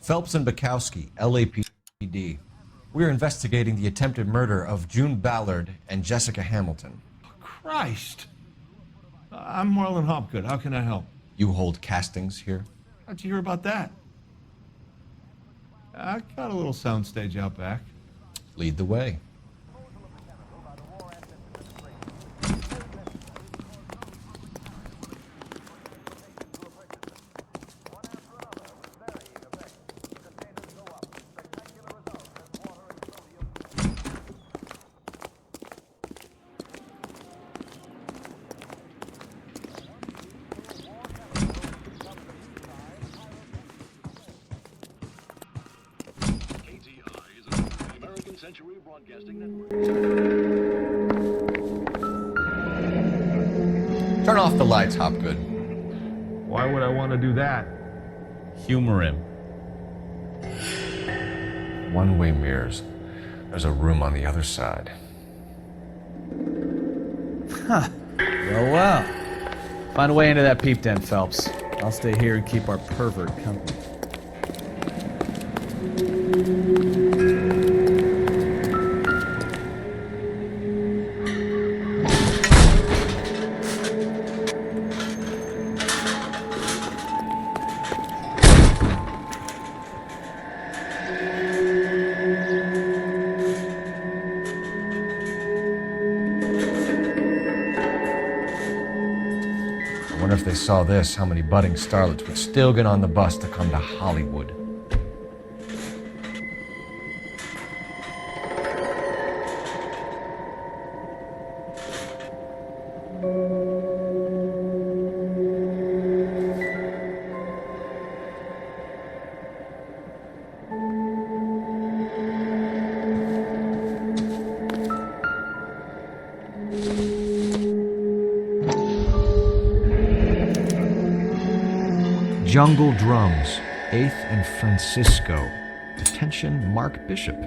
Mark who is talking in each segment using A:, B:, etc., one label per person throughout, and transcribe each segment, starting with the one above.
A: Phelps and Bukowski, LAPD. We're investigating the attempted murder of June Ballard and Jessica Hamilton.
B: Christ! I'm Marlon Hopgood. How can I help?
A: You hold castings here?
B: How'd you hear about that? I got a little soundstage out back.
A: Lead the way. Turn off the lights, Hopgood.
B: Why would I want to do that?
C: Humor him.
A: One-way mirrors. There's a room on the other side.
C: Huh. Well. Find a way into that peep den, Phelps. I'll stay here and keep our pervert company.
A: I wonder if they saw this, how many budding starlets would still get on the bus to come to Hollywood. Jungle Drums, 8th and Francisco. Attention, Mark Bishop.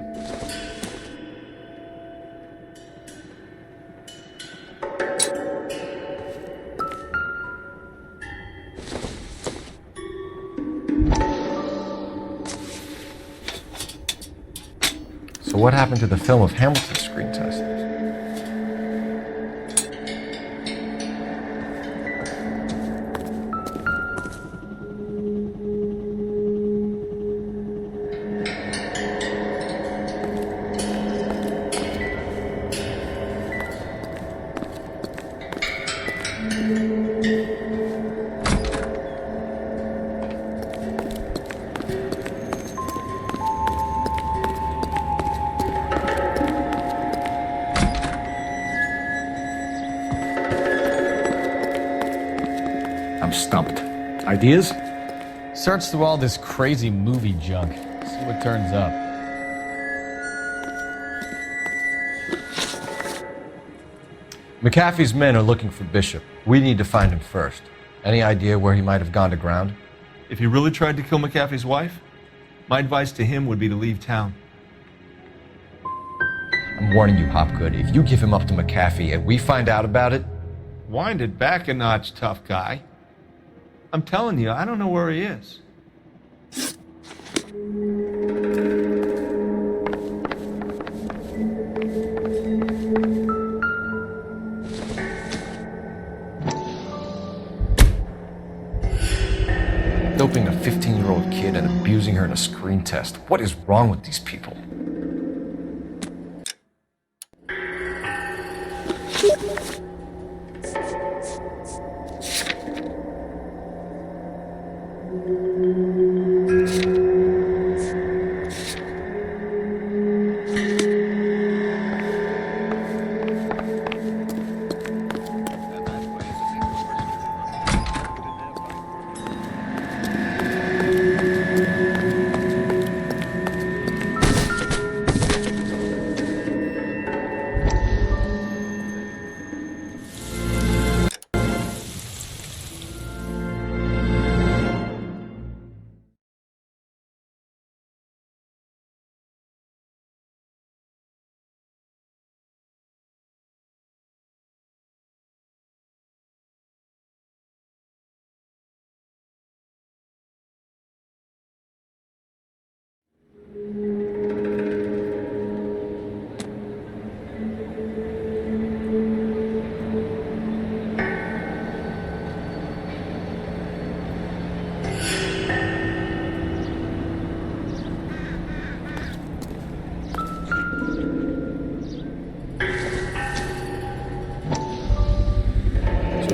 A: So what happened to the film of Hamilton's screen test? I'm stumped. Ideas?
C: Search through all this crazy movie junk. See what turns up.
A: McAfee's men are looking for Bishop. We need to find him first. Any idea where he might have gone to ground?
B: If he really tried to kill McAfee's wife, my advice to him would be to leave town.
A: I'm warning you, Hopgood. If you give him up to McAfee and we find out about it...
B: Wind it back a notch, tough guy. I'm telling you, I don't know where he is.
A: Doping a 15-year-old kid and abusing her in a screen test. What is wrong with these people?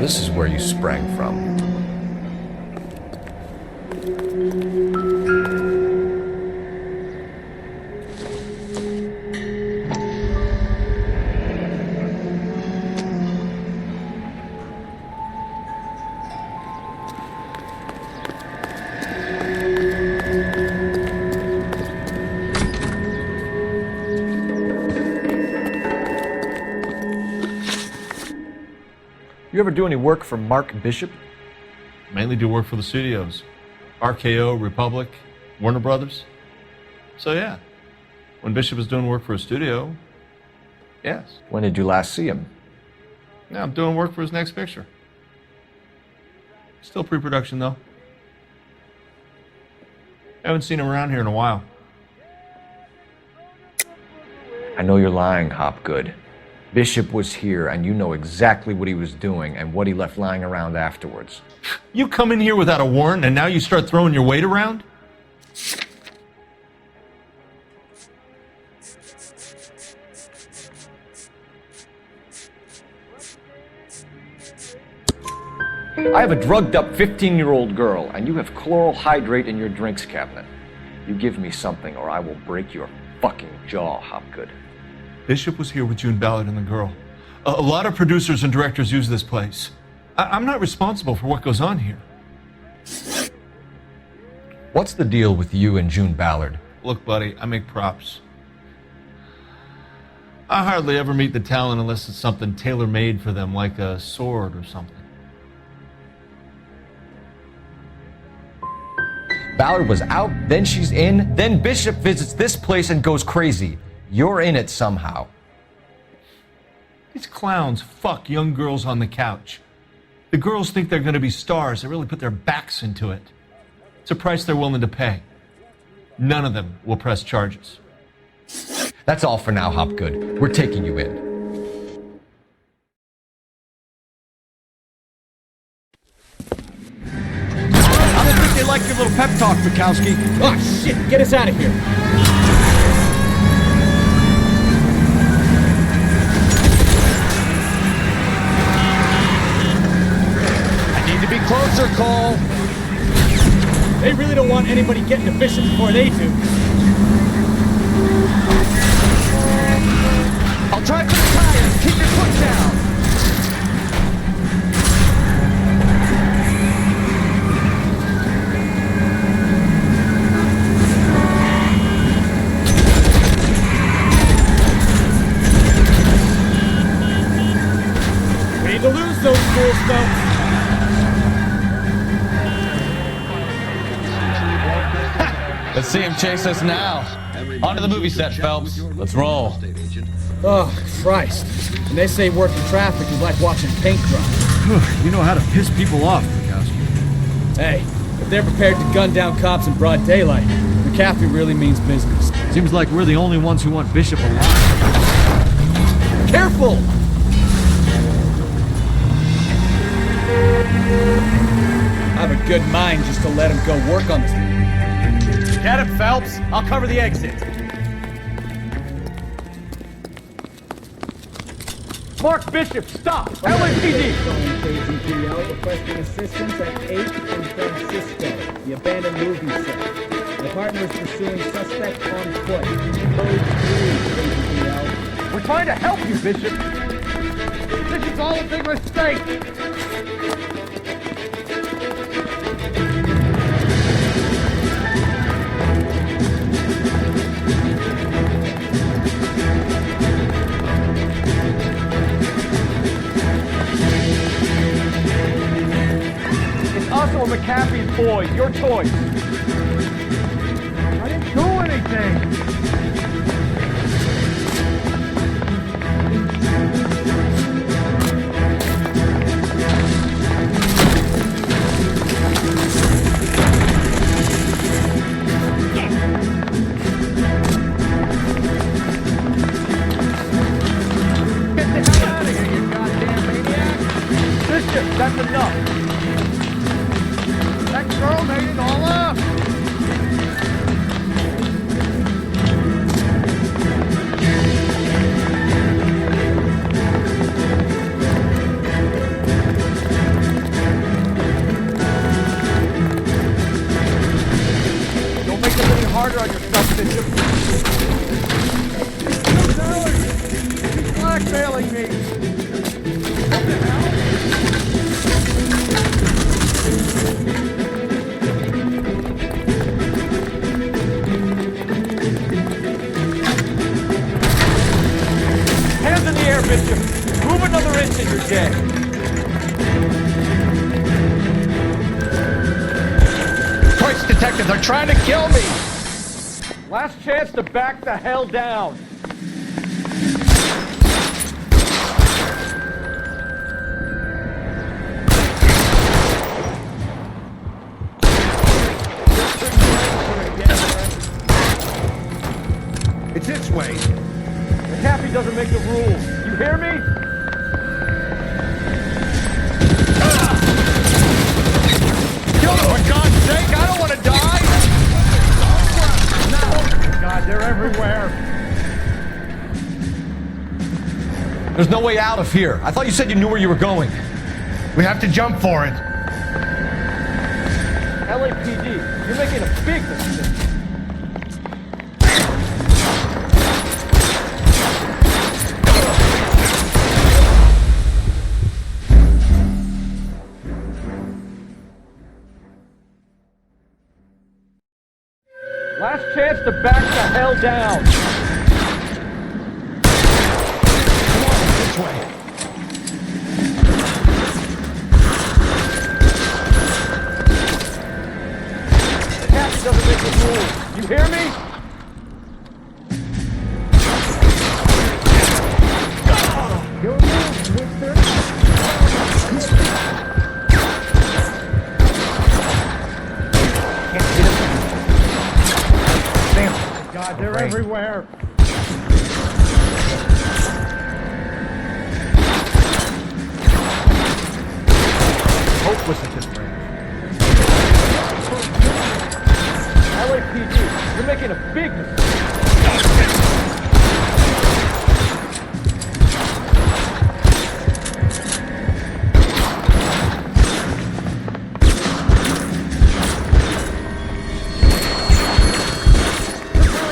A: this is where you sprang from. You ever do any work for Mark Bishop?
B: Mainly do work for the studios. RKO, Republic, Warner Brothers. So yeah, when Bishop is doing work for a studio, yes.
A: When did you last see him?
B: Now I'm doing work for his next picture. Still pre-production though. Haven't seen him around here in a while.
A: I know you're lying, Hopgood. Bishop was here, and you know exactly what he was doing and what he left lying around afterwards.
B: You come in here without a warrant, and now you start throwing your weight around?
A: I have a drugged-up 15-year-old girl, and you have chloral hydrate in your drinks cabinet. You give me something, or I will break your fucking jaw, Hopgood.
B: Bishop was here with June Ballard and the girl. A lot of producers and directors use this place. I'm not responsible for what goes on here.
A: What's the deal with you and June Ballard?
B: Look, buddy, I make props. I hardly ever meet the talent unless it's something tailor-made for them, like a sword or something.
A: Ballard was out, then she's in, then Bishop visits this place and goes crazy. You're in it somehow.
B: These clowns fuck young girls on the couch. The girls think they're going to be stars. They really put their backs into it. It's a price they're willing to pay. None of them will press charges.
A: That's all for now, Hopgood. We're taking you in.
D: I don't think they like your little pep talk, Bukowski.
C: Oh, shit! Get us out of here!
D: Be closer, Cole.
C: They really don't want anybody getting to Bishop before they do.
D: I'll try for the tires. Keep your foot down.
C: We need to lose those fools, though.
E: Let's see him chase us now. On to the movie set, Phelps. Let's roll.
C: Oh, Christ. When they say working traffic is like watching paint dry.
D: You know how to piss people off, Bukowski.
C: Hey, if they're prepared to gun down cops in broad daylight, McCaffrey really means business.
D: Seems like we're the only ones who want Bishop alive.
C: Careful! I have a good mind just to let him go work on this thing.
E: Get him, Phelps. I'll cover the exit.
D: Mark Bishop, stop! LAPD!
F: KGPL requesting assistance at 8 in Francisco, the abandoned movie set. The partner is pursuing suspect on foot. Code 3, KGPL.
D: We're trying to help you, Bishop. This is all a big mistake. Us or McCaffrey's boys, your choice. I didn't do anything. Get the hell out of here, you goddamn maniac! Bishop, that's enough. That girl made it all up! failing me.
A: Hands in the air, Bishop. Move another inch and you're dead.
D: Christ, detective, they're trying to kill me.
A: Last chance to back the hell down.
D: It's this way.
A: The Cappy doesn't make the rules. You hear me?
D: Kill them, for God's sake! I don't want to die! No! God, they're everywhere.
B: There's no way out of here. I thought you said you knew where you were going.
D: We have to jump for it.
A: LAPD, you're making a big mistake. Last chance to back the hell down.
D: Come on, this way.
A: The Cappy doesn't make the rules. You hear me?
F: Your move, mister.
D: God, they're everywhere.
B: Hopeless at this range.
A: LAPD, you're making a big mistake. This really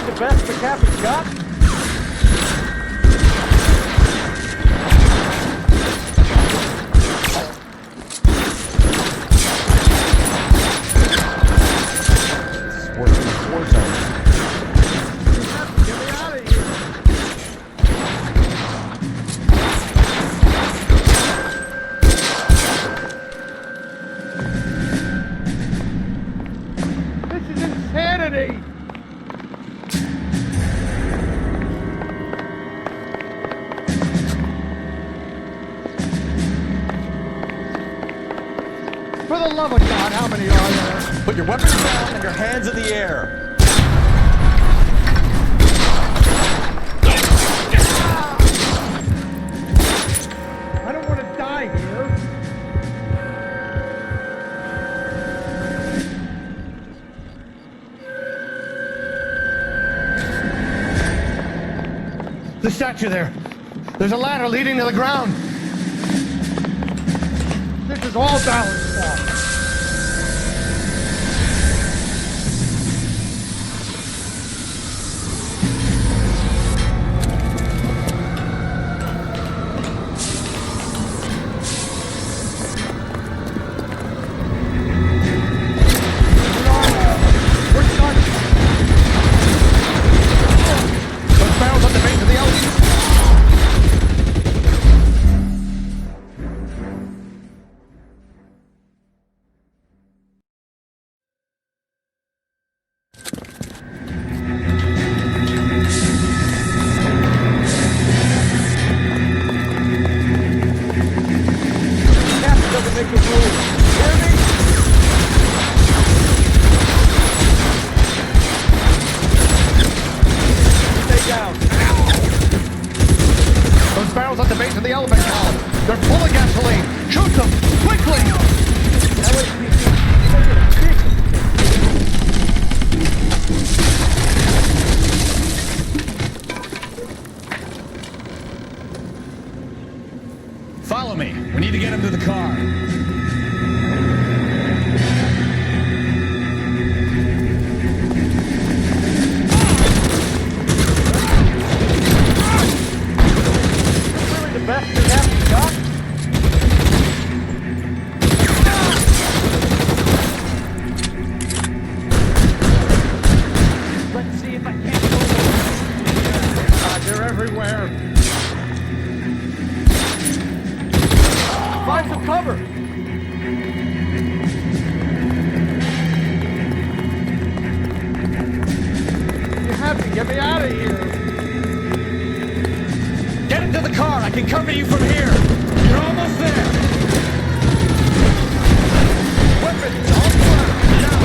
A: the best the Cappy's got?
D: This is insanity. For the love of God, how many are there?
E: Put your weapons down and your hands in the air.
D: I don't want to die here. The statue there. There's a ladder leading to the ground. This is all Ballard's fault. We're done. Those barrels at the base of the elevator.
A: Cappy doesn't make the rules. You hear me? Stay down.
D: Those barrels at the base of the elevator column. They're full of gasoline. Shoot them! Quickly!
A: LAPD, you're making a big mistake.
E: Follow me. We need to get him to the car.
D: everywhere.
A: Find some cover!
D: You have to get me out of here.
E: Get into the car. I can cover you from here. You're almost there.
D: Weapons on fire. Now.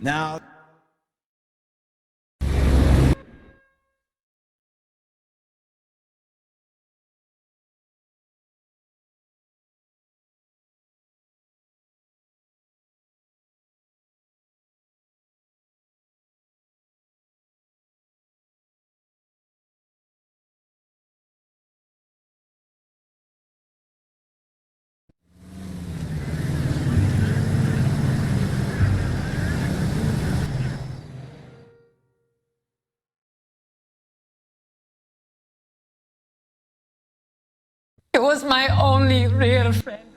C: Now,
G: He was my only real friend.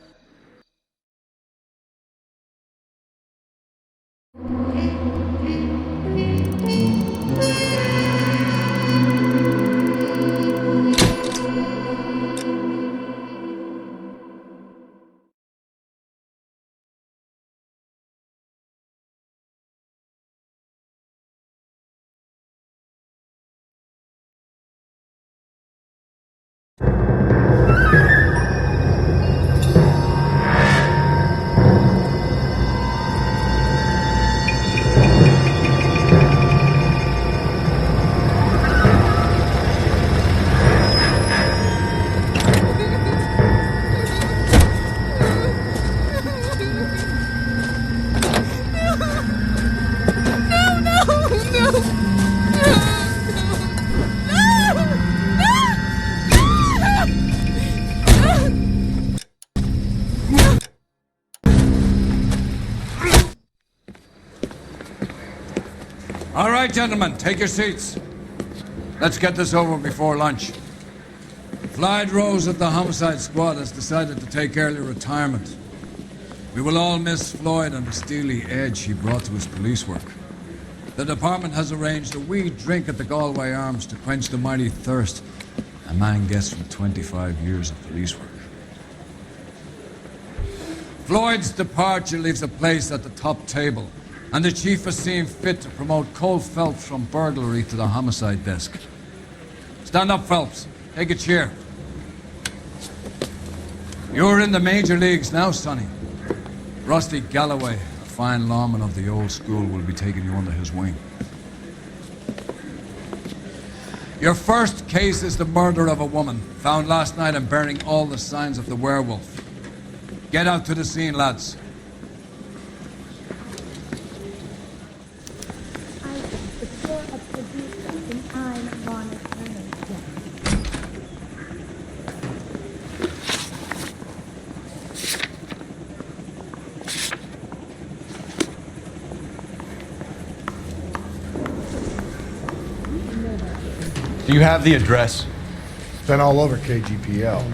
H: All right, gentlemen, take your seats. Let's get this over before lunch. Floyd Rose at the homicide squad has decided to take early retirement. We will all miss Floyd and the steely edge he brought to his police work. The department has arranged a wee drink at the Galway Arms to quench the mighty thirst a man gets from 25 years of police work. Floyd's departure leaves a place at the top table, and the chief has seen fit to promote Cole Phelps from burglary to the homicide desk. Stand up, Phelps. Take a chair. You're in the major leagues now, Sonny. Rusty Galloway, a fine lawman of the old school, will be taking you under his wing. Your first case is the murder of a woman, found last night and bearing all the signs of the werewolf. Get out to the scene, lads.
B: Do you have the address?
I: It's been all over KGPL.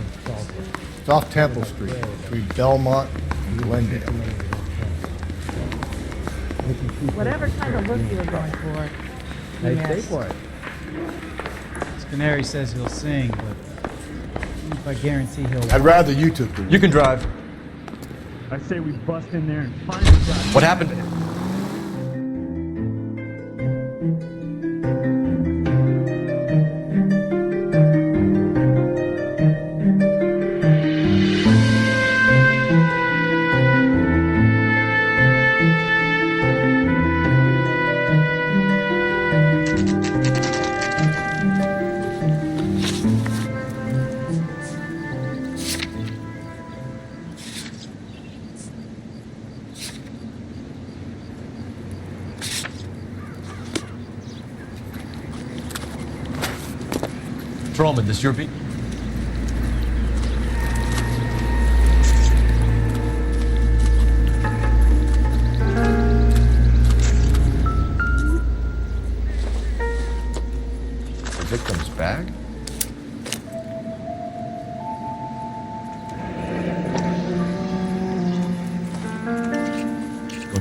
I: It's off Temple Street, between Belmont and Glendale.
J: Whatever kind of look you were going for.
F: Hey,
J: yes.
F: stay for it.
K: Canary says he'll sing, but if I guarantee he'll...
I: I'd rather you took the...
B: You can drive.
D: I say we bust in there and find the guy.
B: What happened? Patrolman, this your beat?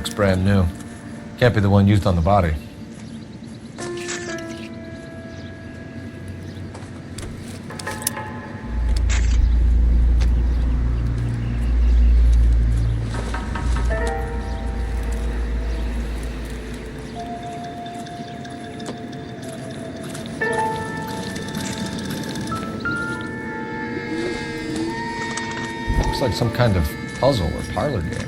A: Looks brand new. Can't be the one used on the body. Looks like some kind of puzzle or parlor game.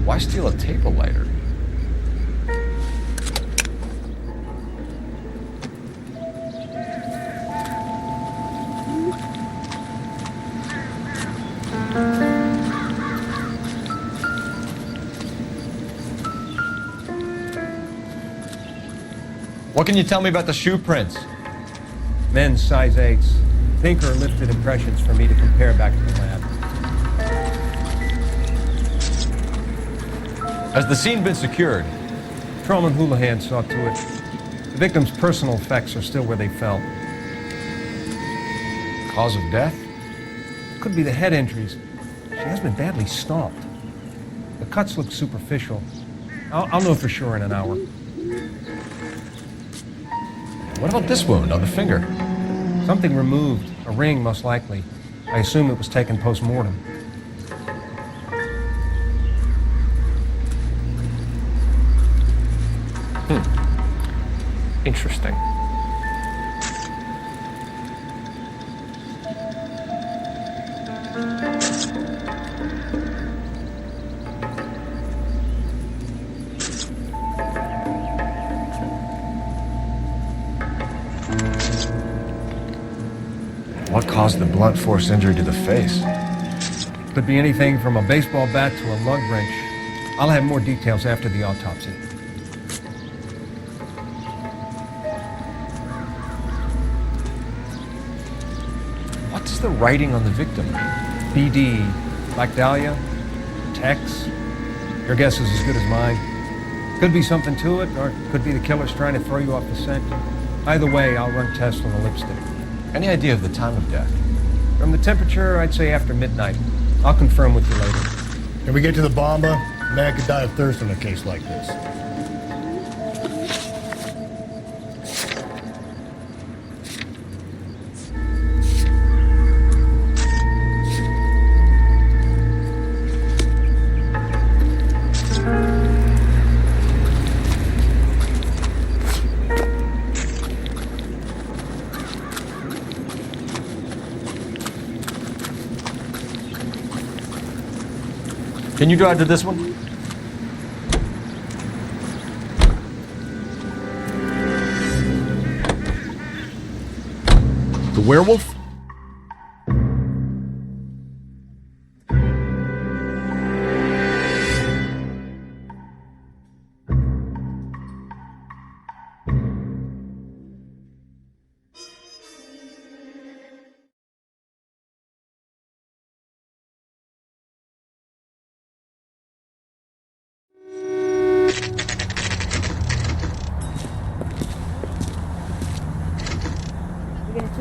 A: Why steal a table lighter? What can you tell me about the shoe prints?
L: Men's size 8s. Thinker lifted impressions for me to compare back to the lab.
A: Has the scene been secured?
L: Troll and Houlihan saw to it. The victim's personal effects are still where they fell.
A: Cause of death?
L: Could be the head injuries. She has been badly stomped. The cuts look superficial. I'll know for sure in an hour.
A: What about this wound on the finger?
L: Something removed. A ring, most likely. I assume it was taken post-mortem.
A: Interesting. What caused the blunt force injury to the face?
L: Could be anything from a baseball bat to a lug wrench. I'll have more details after the autopsy.
A: What's the writing on the victim?
L: BD, Black Dahlia, Tex. Your guess is as good as mine. Could be something to it, or it could be the killer's trying to throw you off the scent. Either way, I'll run tests on the lipstick.
A: Any idea of the time of death?
L: From the temperature, I'd say after midnight. I'll confirm with you later.
I: Can we get to the bomba? A man could die of thirst in a case like this.
A: Can you drive to this one? The werewolf?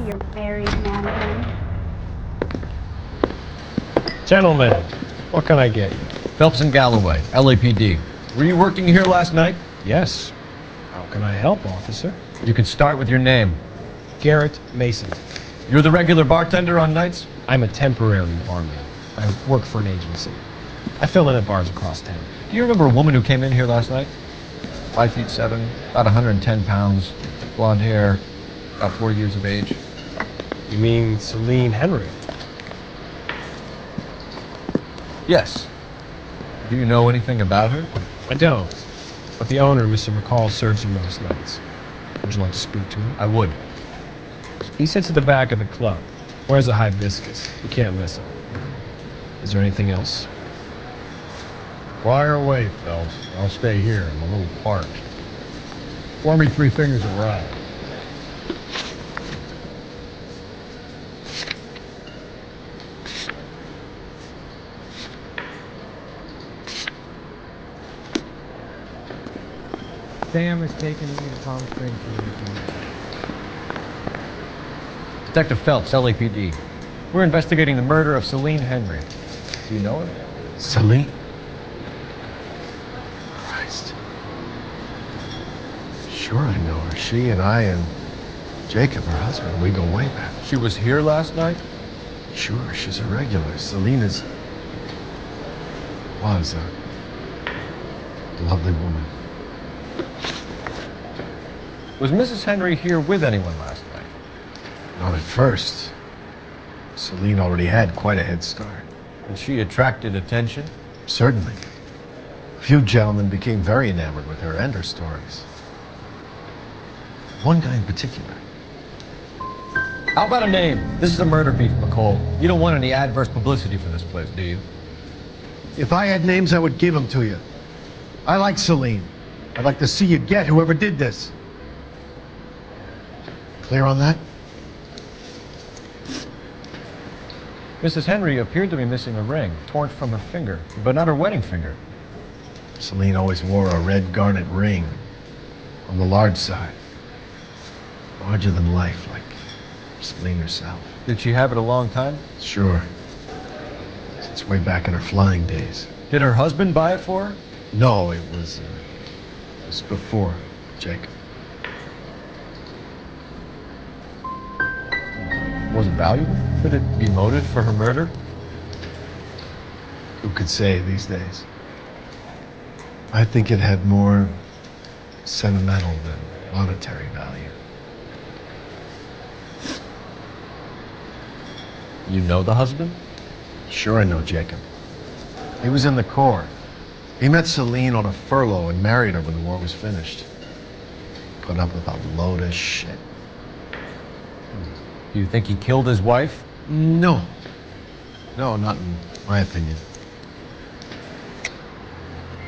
J: your married man.
L: Gentlemen, what can I get you?
A: Phelps and Galloway, LAPD. Were you working here last night?
L: Yes. How can I help, officer?
A: You can start with your name.
L: Garrett Mason.
A: You're the regular bartender on nights?
L: I'm a temporary barman. I work for an agency. I fill in at bars across town.
A: Do you remember a woman who came in here last night? 5'7", about 110 pounds, blonde hair, about 40 years of age.
L: You mean Celine Henry?
A: Yes. Do you know anything about her?
L: I don't. But the owner, Mr. McCall, serves her most nights. Would you like to speak to him?
A: I would.
L: He sits at the back of the club. Wears a hibiscus. You can't miss him. Is there anything else?
I: Fire away, Phelps. I'll stay here. I'm a little parched. Pour me 3 fingers of rye.
K: Sam is taking me to Palm Springs.
A: Detective Phelps, LAPD. We're investigating the murder of Celine Henry. Do you know her?
I: Celine? Christ. Sure I know her. She and I and Jacob, her husband, we go way back.
A: She was here last night?
I: Sure, she's a regular. Celine was a lovely woman.
A: Was Mrs. Henry here with anyone last night?
I: Not at first. Celine already had quite a head start.
A: And she attracted attention?
I: Certainly. A few gentlemen became very enamored with her and her stories. One guy in particular.
A: How about a name? This is a murder beef, McCall. You don't want any adverse publicity for this place, do you?
I: If I had names, I would give them to you. I like Celine. I'd like to see you get whoever did this. Clear on that?
A: Mrs. Henry appeared to be missing a ring, torn from her finger, but not her wedding finger.
I: Celine always wore a red garnet ring on the large side. Larger than life, like Celine herself.
A: Did she have it a long time?
I: Sure. Since way back in her flying days.
A: Did her husband buy it for her?
I: No, it was before Jacob.
A: Was it valuable? Could it be motive for her murder?
I: Who could say these days? I think it had more sentimental than monetary value.
A: You know the husband?
I: Sure I know Jacob. He was in the Corps. He met Celine on a furlough and married her when the war was finished. Put up with a load of shit.
A: Do you think he killed his wife?
I: No. No, not in my opinion.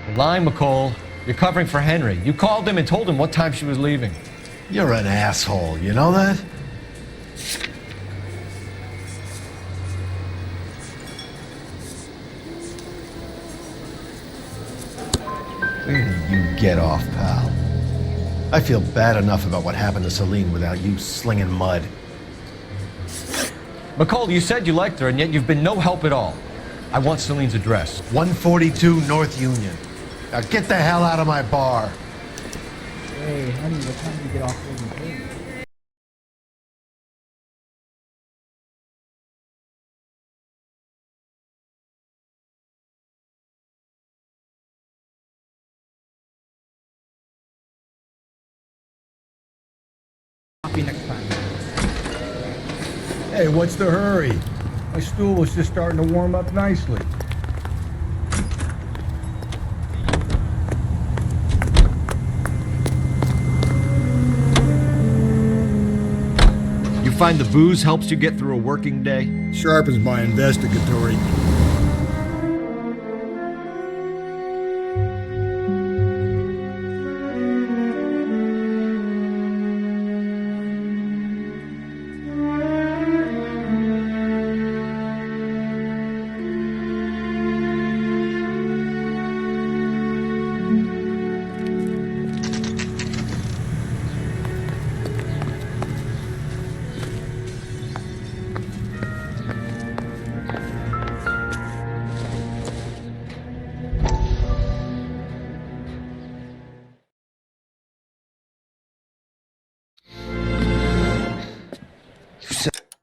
A: You're lying, McCall. You're covering for Henry. You called him and told him what time she was leaving.
I: You're an asshole, you know that? Where did you get off, pal? I feel bad enough about what happened to Celine without you slinging mud.
A: McCall, you said you liked her, and yet you've been no help at all. I want Celine's address.
I: 142 North Union. Now get the hell out of my bar.
K: Hey, honey, what time do you get off work and pay? Copy next time.
I: Hey, what's the hurry? My stool was just starting to warm up nicely.
A: You find the booze helps you get through a working day?
I: Sharpens my investigatory.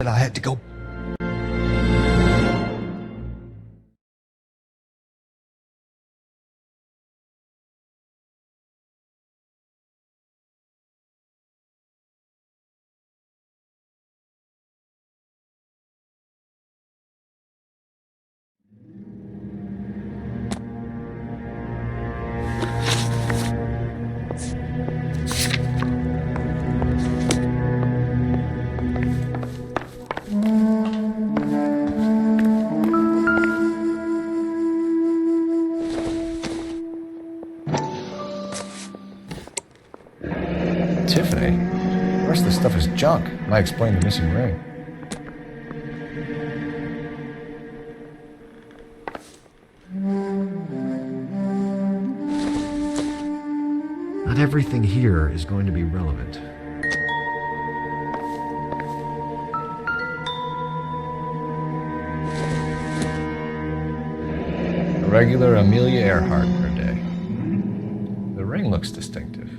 I: I had to go.
A: Tiffany? The rest of this stuff is junk. Might explain the missing ring.
I: Not everything here is going to be relevant.
A: A regular Amelia Earhart per day. The ring looks distinctive.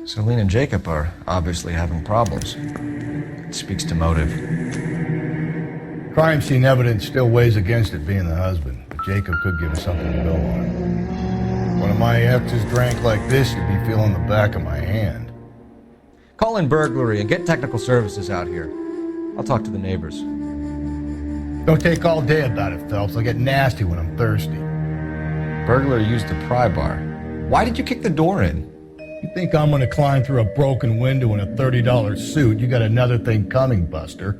A: Celine and Jacob are obviously having problems. It speaks to motive.
M: Crime scene evidence still weighs against it being the husband, but Jacob could give us something to go on. One of my exes drank like this, you'd be feeling the back of my hand.
A: Call in burglary and get technical services out here. I'll talk to the neighbors.
M: Don't take all day about it, Phelps. I'll get nasty when I'm thirsty.
A: Burglar used a pry bar. Why did you kick the door in?
M: You think I'm gonna climb through a broken window in a $30 suit? You got another thing coming, Buster.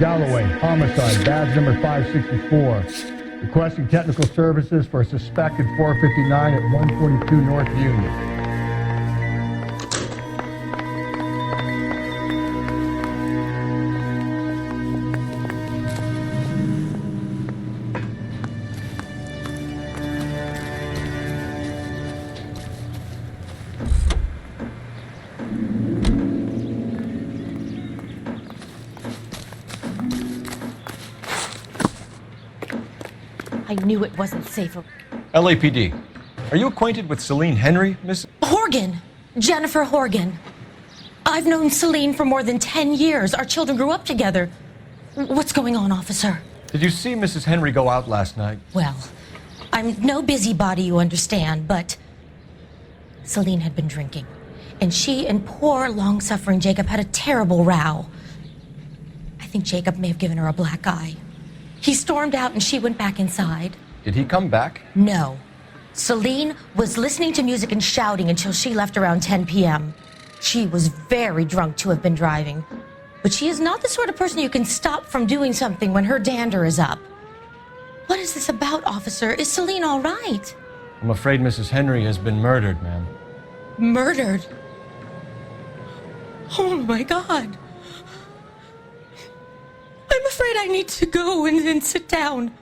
M: Galloway, homicide, badge number 564. Requesting technical services for a suspected 459 at 142 North Union.
G: I knew it wasn't safe.
A: LAPD. Are you acquainted with Celine Henry, Miss?
G: Horgan! Jennifer Horgan. I've known Celine for more than 10 years. Our children grew up together. What's going on, officer?
A: Did you see Mrs. Henry go out last night?
G: Well, I'm no busybody, you understand, but Celine had been drinking. And she and poor, long-suffering Jacob had a terrible row. I think Jacob may have given her a black eye. He stormed out and she went back inside.
A: Did he come back?
G: No. Celine was listening to music and shouting until she left around 10 p.m. She was very drunk to have been driving. But she is not the sort of person you can stop from doing something when her dander is up. What is this about, officer? Is Celine all right?
A: I'm afraid Mrs. Henry has been murdered, ma'am.
G: Murdered? Oh my God. I'm afraid I need to go and sit down.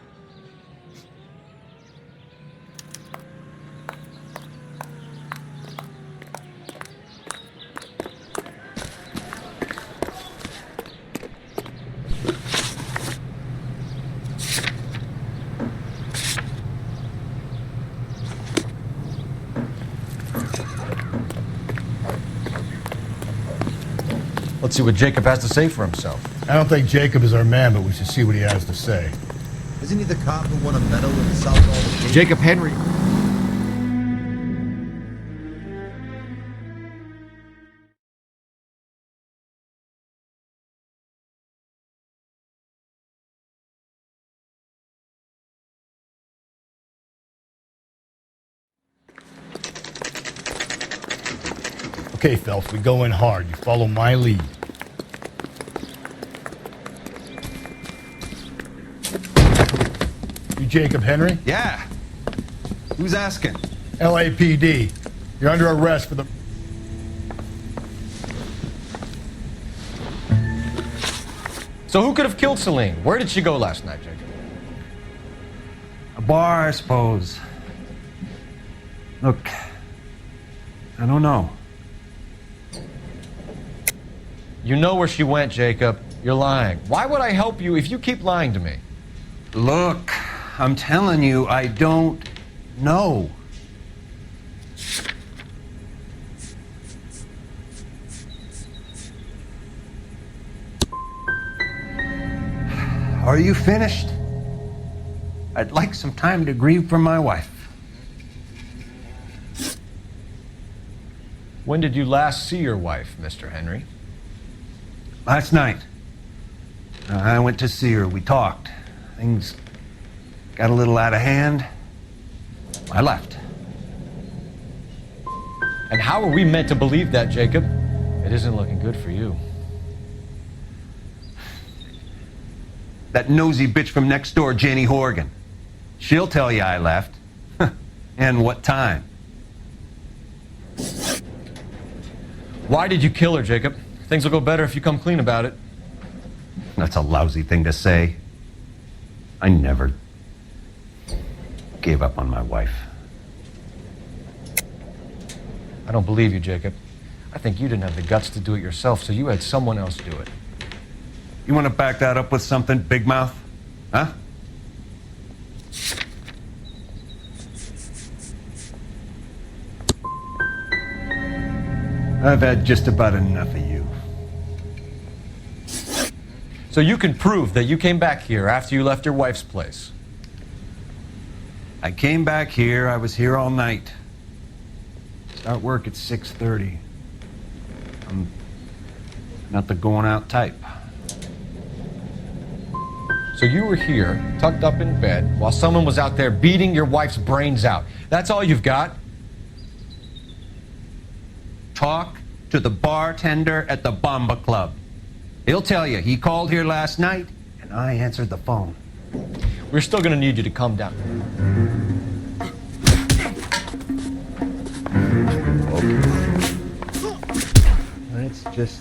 A: Let's see what Jacob has to say for himself.
M: I don't think Jacob is our man, but we should see what he has to say.
N: Isn't he the cop who won a medal in the softball game?
I: Jacob Henry.
M: Okay, Phelps, we go in hard. You follow my lead. You Jacob Henry?
N: Yeah. Who's asking?
M: LAPD. You're under arrest for the...
A: So who could have killed Celine? Where did she go last night, Jacob?
L: A bar, I suppose. Look, I don't know.
A: You know where she went, Jacob. You're lying. Why would I help you if you keep lying to me?
L: Look, I'm telling you, I don't know. Are you finished? I'd like some time to grieve for my wife.
A: When did you last see your wife, Mr. Henry?
L: Last night. I went to see her. We talked. Things got a little out of hand. I left.
A: And how are we meant to believe that, Jacob? It isn't looking good for you.
L: That nosy bitch from next door, Jenny Horgan. She'll tell you I left. And what time.
A: Why did you kill her, Jacob? Things will go better if you come clean about it.
L: That's a lousy thing to say. I never gave up on my wife.
A: I don't believe you, Jacob. I think you didn't have the guts to do it yourself, so you had someone else do it.
L: You want to back that up with something, big mouth? Huh? I've had just about enough of you.
A: So you can prove that you came back here after you left your wife's place.
L: I came back here. I was here all night. Start work at 6:30. I'm not the going out type.
A: So you were here, tucked up in bed, while someone was out there beating your wife's brains out. That's all you've got?
L: Talk to the bartender at the Bomba Club. He'll tell you he called here last night, and I answered the phone.
A: We're still gonna need you to calm down.
L: Let's just...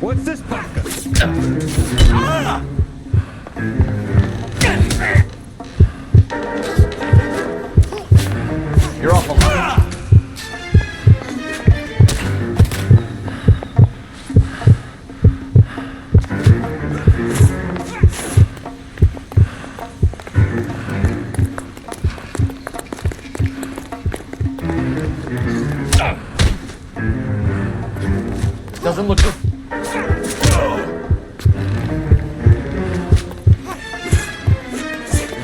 D: What's this pocket?
A: You're awful. Doesn't look good.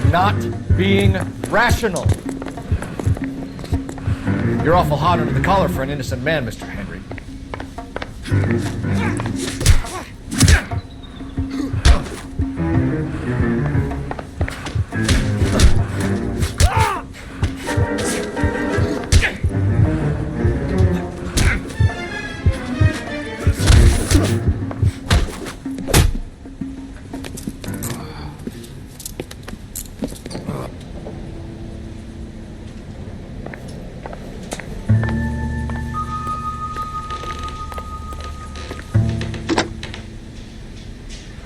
A: You're not being rational. You're awful hot under the collar for an innocent man, Mr. Henry.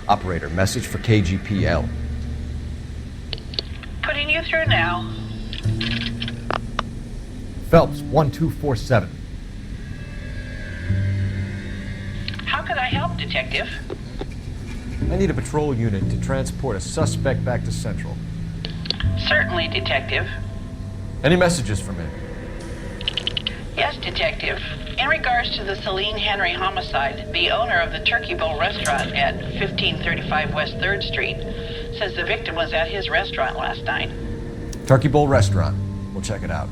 A: Operator, message for KGPL.
O: Putting you through now.
A: Phelps, 1247.
O: How can I help, Detective?
A: I need a patrol unit to transport a suspect back to Central.
O: Certainly, Detective.
A: Any messages from him?
O: Yes, Detective. In regards to the Celine Henry homicide, the owner of the Turkey Bowl restaurant at 1535 West 3rd Street says the victim was at his restaurant last night.
A: Turkey Bowl Restaurant. We'll check it out.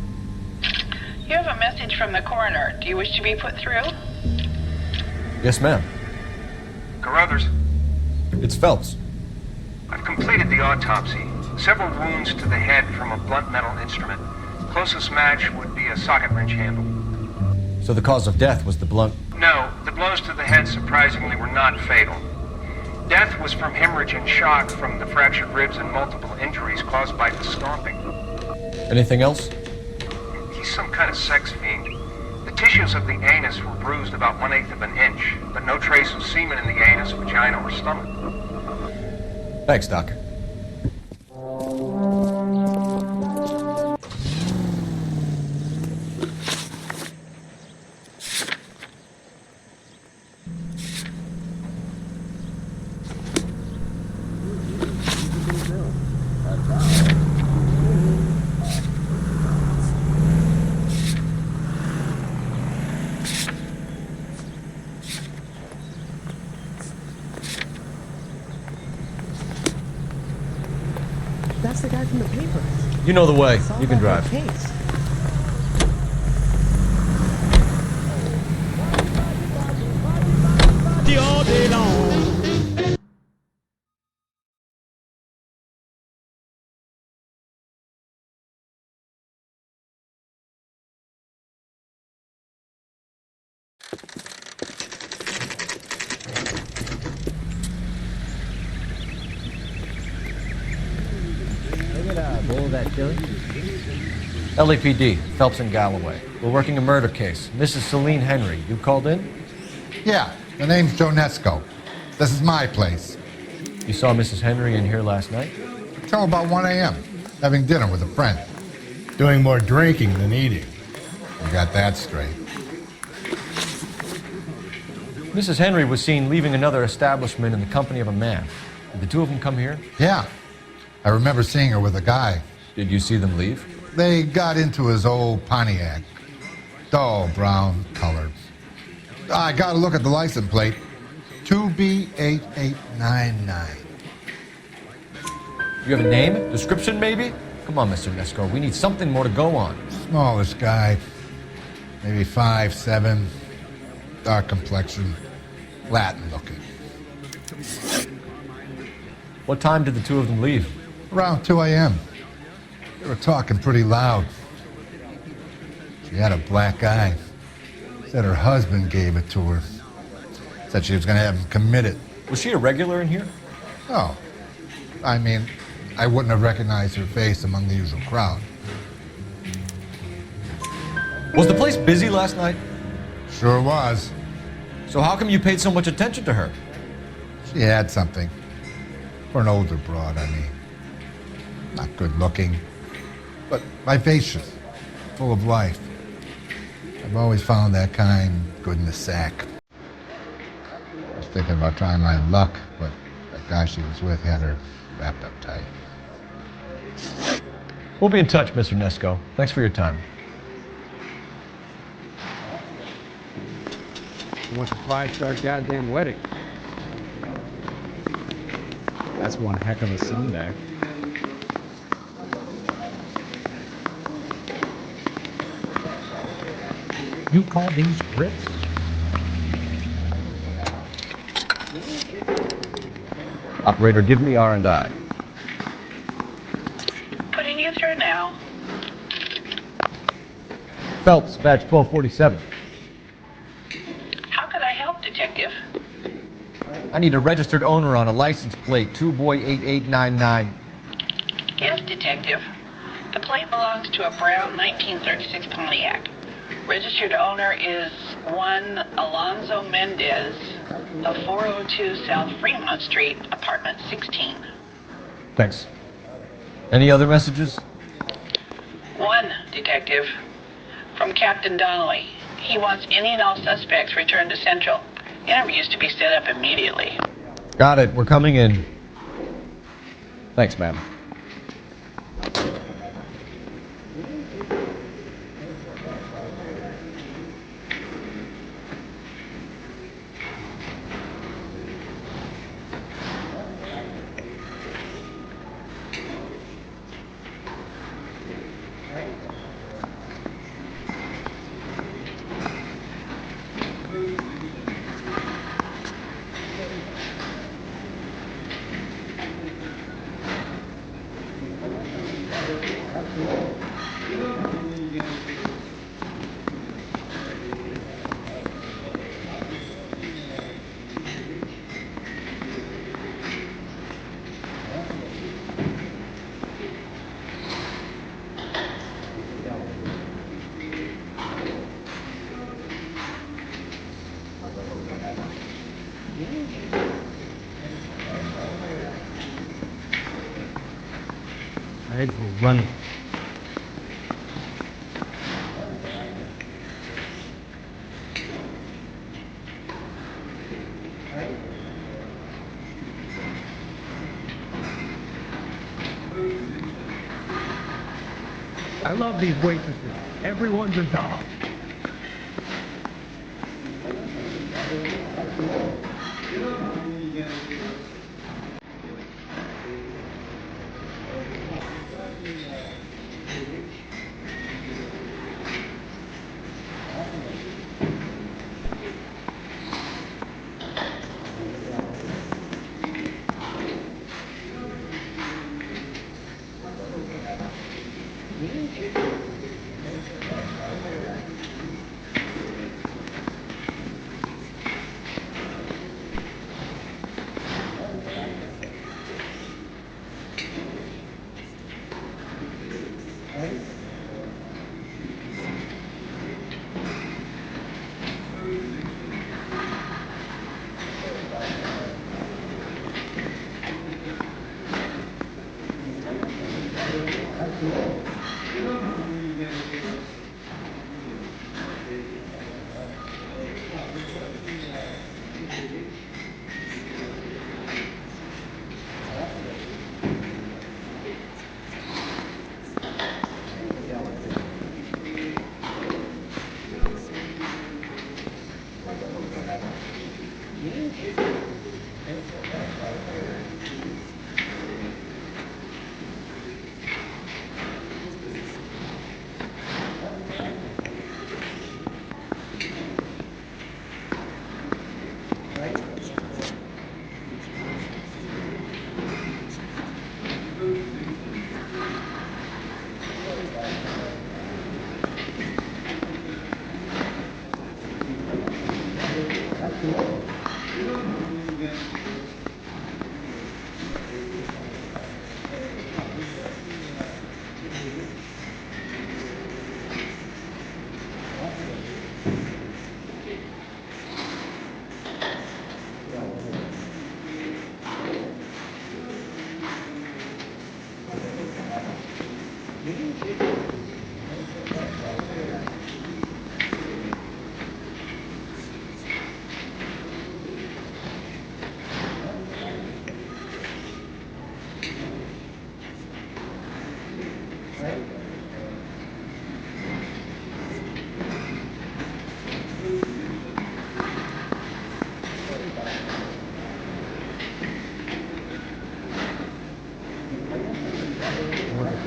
O: You have a message from the coroner. Do you wish to be put through?
A: Yes, ma'am.
P: Carruthers,
A: It's Phelps.
P: I've completed the autopsy. Several wounds to the head from a blunt metal instrument. Closest match would be a socket wrench handle.
A: So the cause of death was the blunt...
P: No, the blows to the head surprisingly were not fatal. Death was from hemorrhage and shock from the fractured ribs and multiple injuries caused by the stomping.
A: Anything else?
P: He's some kind of sex fiend. The tissues of the anus were bruised about 1/8 of an inch, but no trace of semen in the anus, vagina, or stomach.
A: Thanks, Doc.
F: That's the guy from the paper.
A: You know the way.
F: It's all
A: You can
F: about
A: drive.
F: that case.
D: All day long.
F: Look at a bowl of that chili.
A: LAPD, Phelps and Galloway. We're working a murder case. Mrs. Celine Henry, you called in?
Q: Yeah, the name's Jonesco. This is my place.
A: You saw Mrs. Henry in here last night?
Q: Till about 1 a.m., having dinner with a friend.
M: Doing more drinking than eating.
Q: You got that straight.
A: Mrs. Henry was seen leaving another establishment in the company of a man. Did the two of them come here?
Q: Yeah, I remember seeing her with a guy.
A: Did you see them leave?
Q: They got into his old Pontiac. Dull brown color. I got to look at the license plate. 2B8899.
A: You have a name? Description, maybe? Come on, Mr. Nesco. We need something more to go on.
Q: Smallish guy. Maybe 5'7". Dark complexion. Latin looking.
A: What time did the two of them leave?
Q: Around 2 a.m. They were talking pretty loud. She had a black eye. Said her husband gave it to her. Said she was going to have him committed.
A: Was she a regular in here?
Q: No. I mean, I wouldn't have recognized her face among the usual crowd.
A: Was the place busy last night?
Q: Sure was.
A: So how come you paid so much attention to her?
Q: She had something. For an older broad, I mean. Not good looking, but vivacious, full of life. I've always found that kind good in the sack. I was thinking about trying my luck, but that guy she was with had her wrapped up tight.
A: We'll be in touch, Mr. Nesco. Thanks for your time.
D: What's a 5-star goddamn wedding?
F: That's one heck of a Sunday. You call these grits?
A: Operator, give me R&I.
O: Putting you through now.
A: Phelps, badge 1247.
O: How could I help, Detective?
A: I need a registered owner on a license plate, 2boy8899.
O: Yes, Detective. The plate belongs to a brown 1936 Pontiac. Registered owner is one Alonzo Mendez of 402 South Fremont Street, apartment 16.
A: Thanks. Any other messages?
O: One, Detective. From Captain Donnelly. He wants any and all suspects returned to Central. Interviews to be set up immediately.
A: Got it. We're coming in. Thanks, ma'am.
F: Heads were running. I love these waitresses. Everyone's a dog.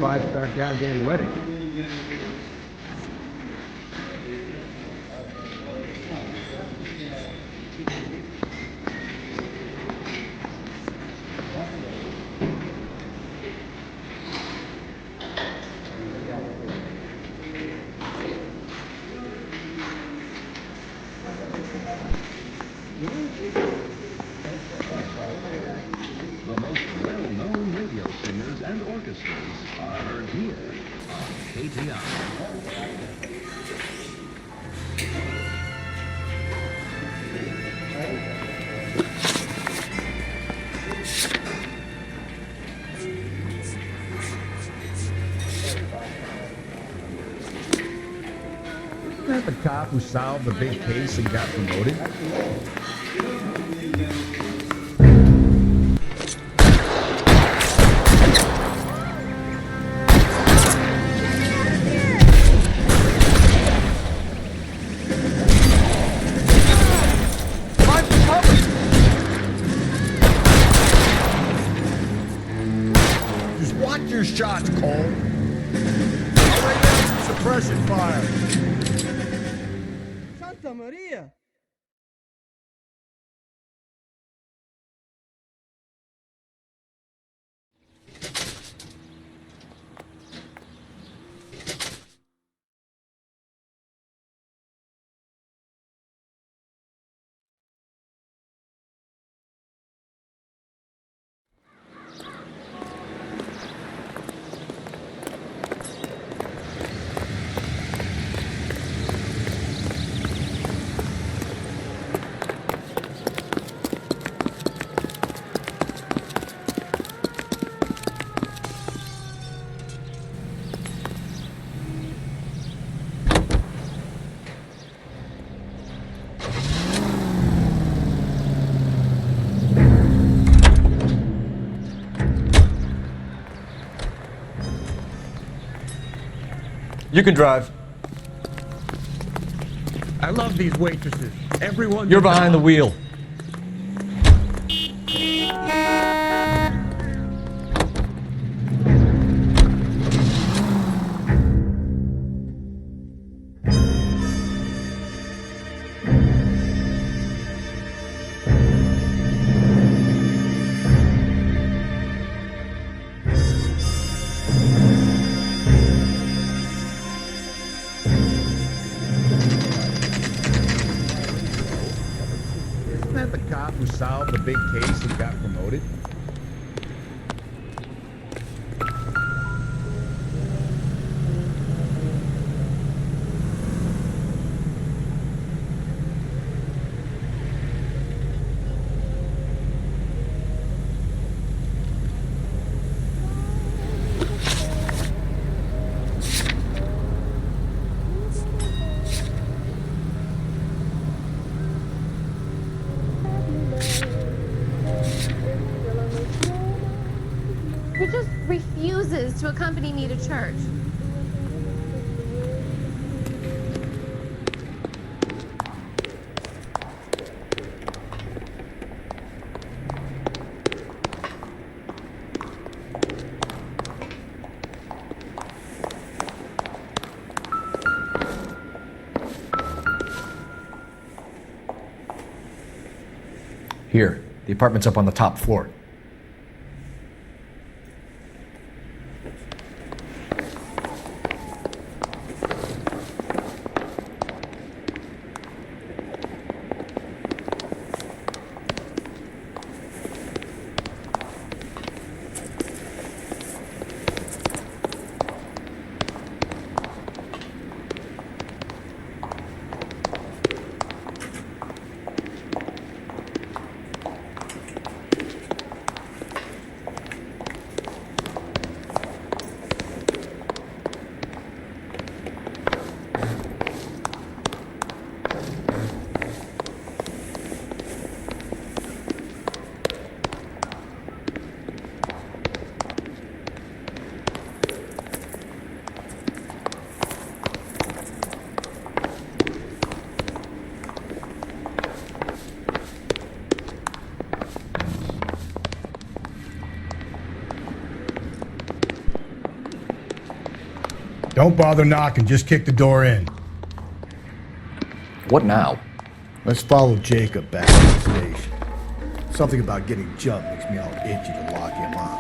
D: Five-star goddamn wedding.
R: The most well-known radio singers and orchestras are heard here on KTI.
D: Isn't that the cop who solved the big case and got promoted?
N: Just watch your shots, Cole. Already have some suppression fire.
F: Santa Maria!
A: You can drive.
D: I love these waitresses. Everyone.
A: You're behind the wheel.
D: Isn't that the cop who solved the big case and got promoted?
S: He just refuses to accompany me to church.
A: Here, the apartment's up on the top floor.
M: Don't bother knocking, just kick the door in.
A: What now?
N: Let's follow Jacob back to the station. Something about getting jumped makes me all itchy to lock him up.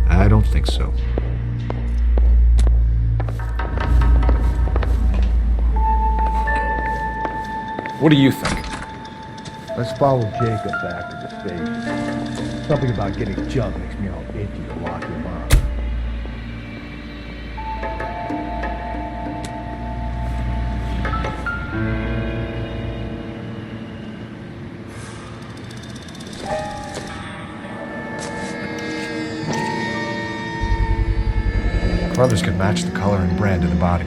A: I don't think so. What do you think?
N: Let's follow Jacob back to the station. Something about getting jumped makes me all itchy to lock him up.
A: Brothers could match the color and brand of the body.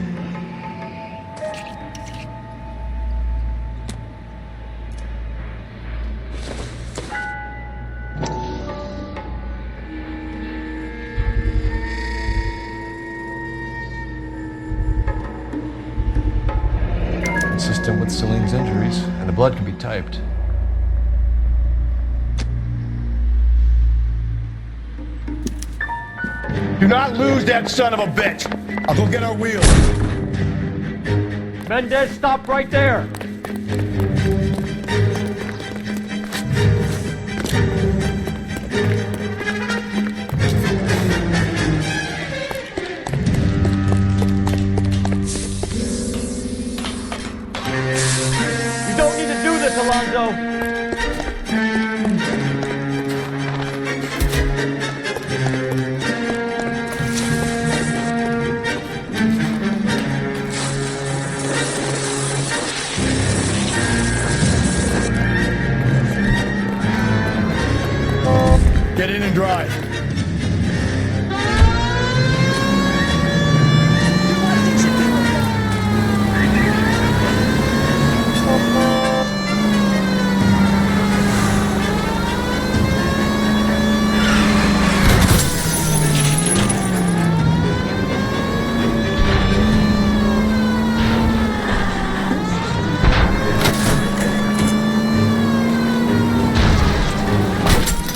A: Consistent with Celine's injuries, and the blood can be typed.
M: Do not lose that son of a bitch! I'll go get our wheels.
D: Mendez, stop right there! You don't need to do this, Alonzo!
M: Get in and drive.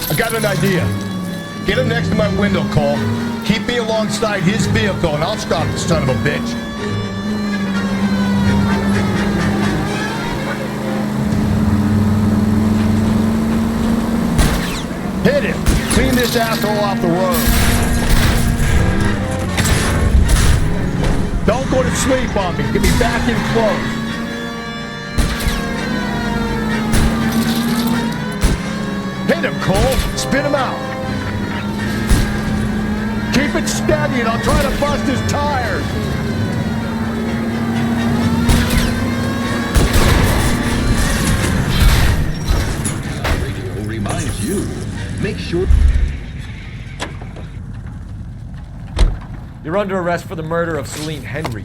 M: I got an idea. Get him next to my window, Cole. Keep me alongside his vehicle, and I'll stop the son of a bitch. Hit him! Clean this asshole off the road. Don't go to sleep on me. Get me back in close. Hit him, Cole. Spin him out. Keep it steady and I'll try to bust his tires.
R: Radio reminds you, make sure...
A: You're under arrest for the murder of Celine Henry.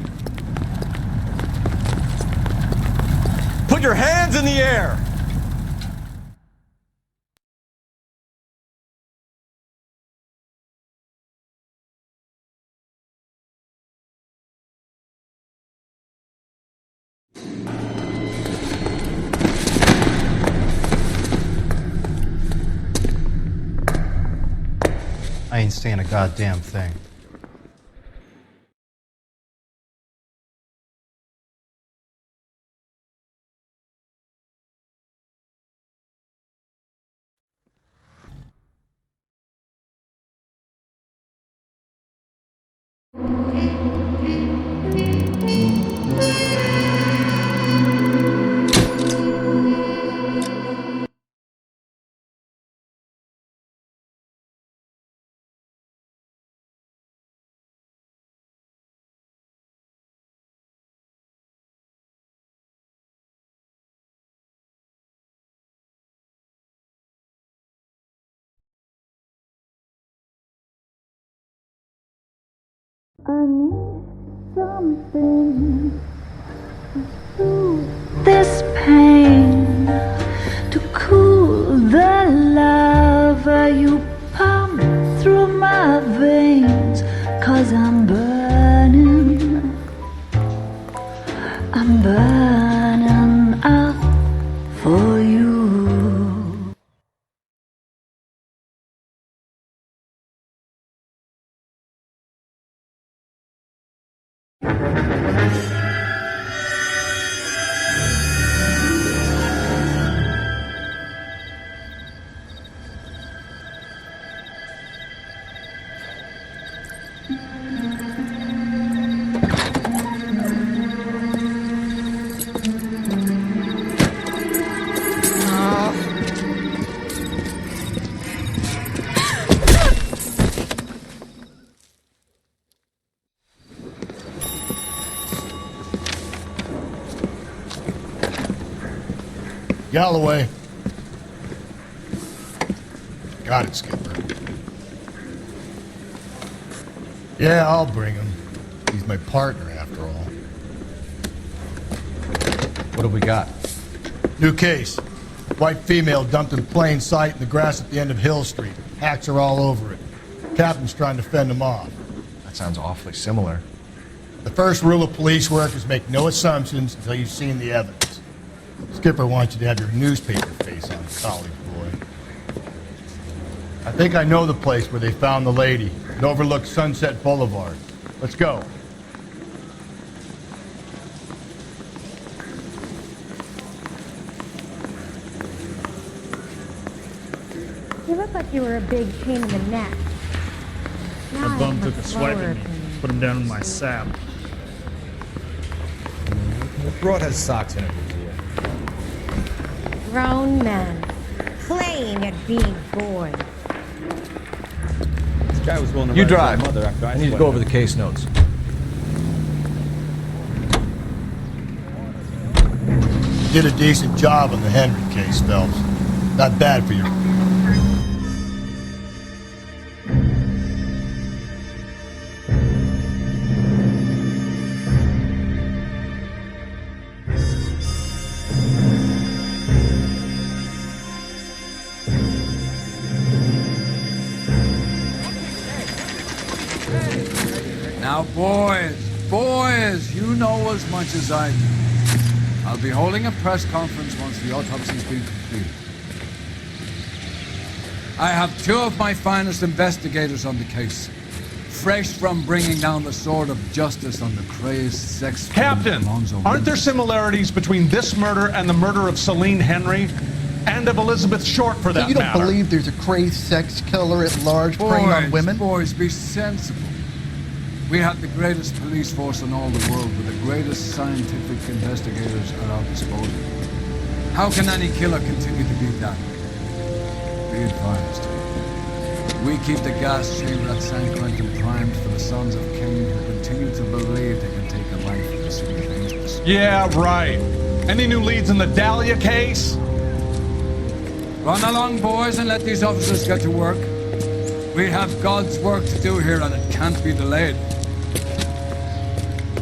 A: Put your hands in the air!
I: I ain't saying a goddamn thing.
T: I need something to soothe this pain, to cool the lava you pump through my veins, 'cause I'm burning up for you.
M: Galloway. Got it, Skipper. Yeah, I'll bring him. He's my partner, after all.
A: What have we got?
M: New case. White female dumped in plain sight in the grass at the end of Hill Street. Hacks are all over it. Captain's trying to fend them off.
A: That sounds awfully similar.
M: The first rule of police work is make no assumptions until you've seen the evidence. Skipper wants you to have your newspaper face on, college boy. I think I know the place where they found the lady. It overlooks Sunset Boulevard. Let's go.
J: You look like you were a big pain in the neck. Now
U: A bum took a swipe at me. Put him down in my sap.
C: The broad has socks in it.
J: Grown men playing at being bored.
C: This guy was willing to
A: You
C: run his
A: drive.
C: own mother after
A: I need to go over the case notes.
M: You did a decent job on the Henry case, Phelps. Not bad for your...
H: Now, boys, you know as much as I do. I'll be holding a press conference once the autopsy's been completed. I have two of my finest investigators on the case. Fresh from bringing down the sword of justice on the crazed sex...
B: Captain, aren't there similarities between this murder and the murder of Celine Henry? And of Elizabeth Short, for that
E: You don't
B: matter?
E: believe there's a crazed sex killer at large preying on women?
H: Boys, be sensible. We have the greatest police force in all the world with the greatest scientific investigators at our disposal. How can any killer continue to beat that? Be advised. We keep the gas chamber at San Quentin primed for the sons of Cain who continue to believe they can take a life in the city of angels.
B: Yeah, right. Any new leads in the Dahlia case?
H: Run along, boys, and let these officers get to work. We have God's work to do here, and it can't be delayed.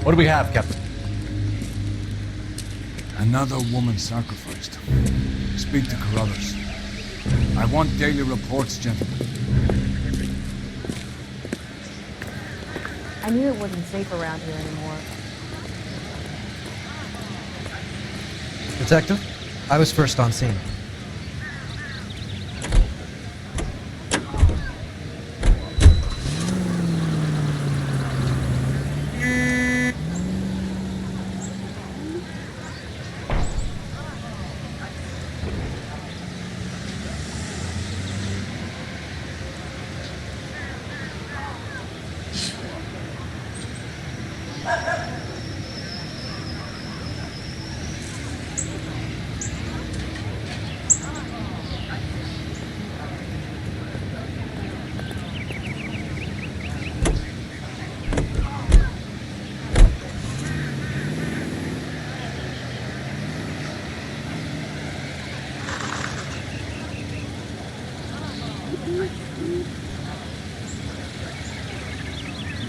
A: What do we have, Captain?
H: Another woman sacrificed. Speak to Carruthers. I want daily reports, gentlemen.
V: I knew it wasn't safe around here anymore.
W: Detective, I was first on scene.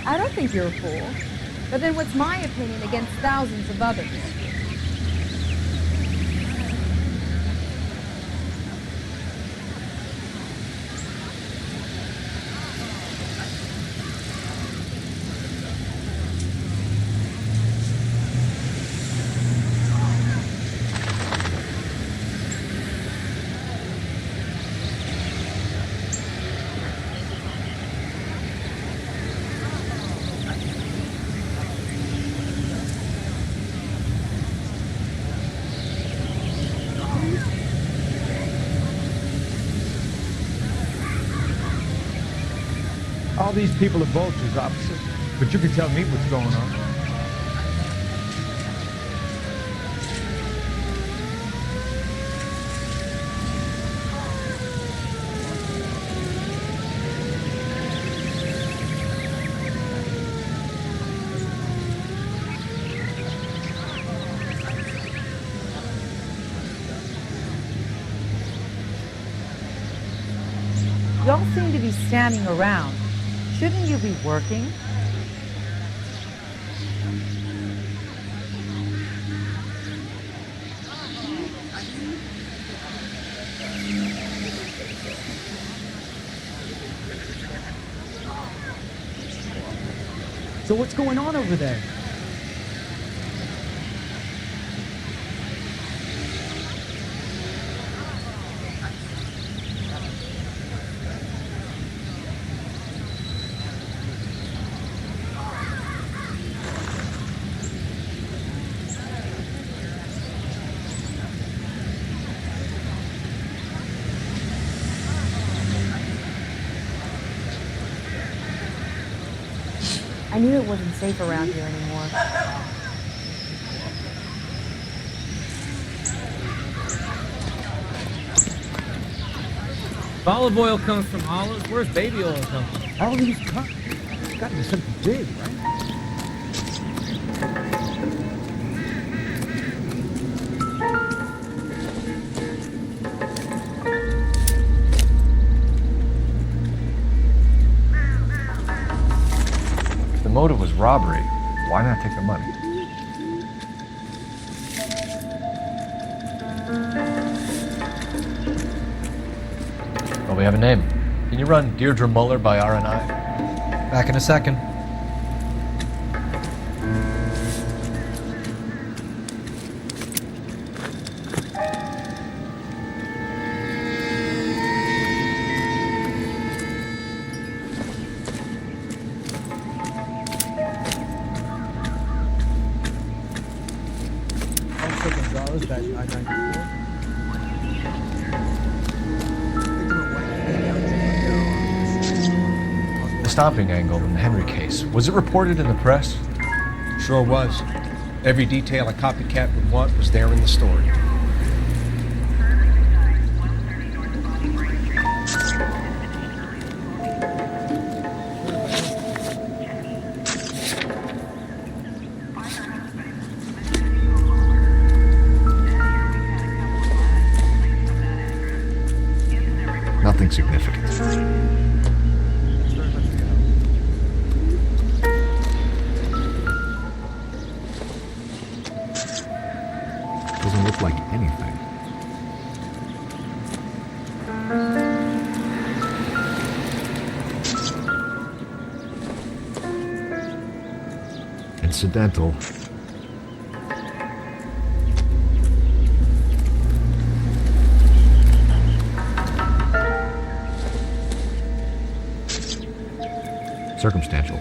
V: I don't think you're a fool. But then what's my opinion against thousands of others?
D: All these people are vultures, officer. But you can tell me what's going on.
V: Y'all seem to be standing around. Shouldn't you be working?
K: So what's going on over there?
V: I knew it wasn't safe around here anymore.
K: If olive oil comes from olives, where's baby oil come from?
D: All these cups. It's got to be something big, right?
A: If the motive was robbery, why not take the money? Well, we have a name. Can you run Deirdre Muller by R&I?
W: Back in a second.
K: was that I-94?
A: The stopping angle in the Henry case, was it reported in the press?
B: Sure was. Every detail a copycat would want was there in the story.
A: Nothing significant. Doesn't look like anything. Incidental. Circumstantial.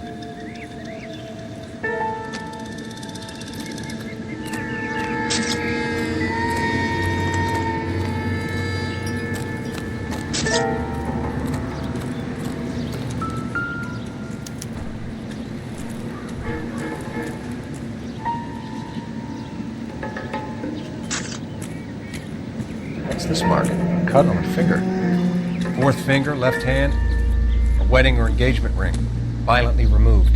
A: What's this mark? Cut on a finger.
B: Fourth finger, left hand. A wedding or engagement ring. Violently removed.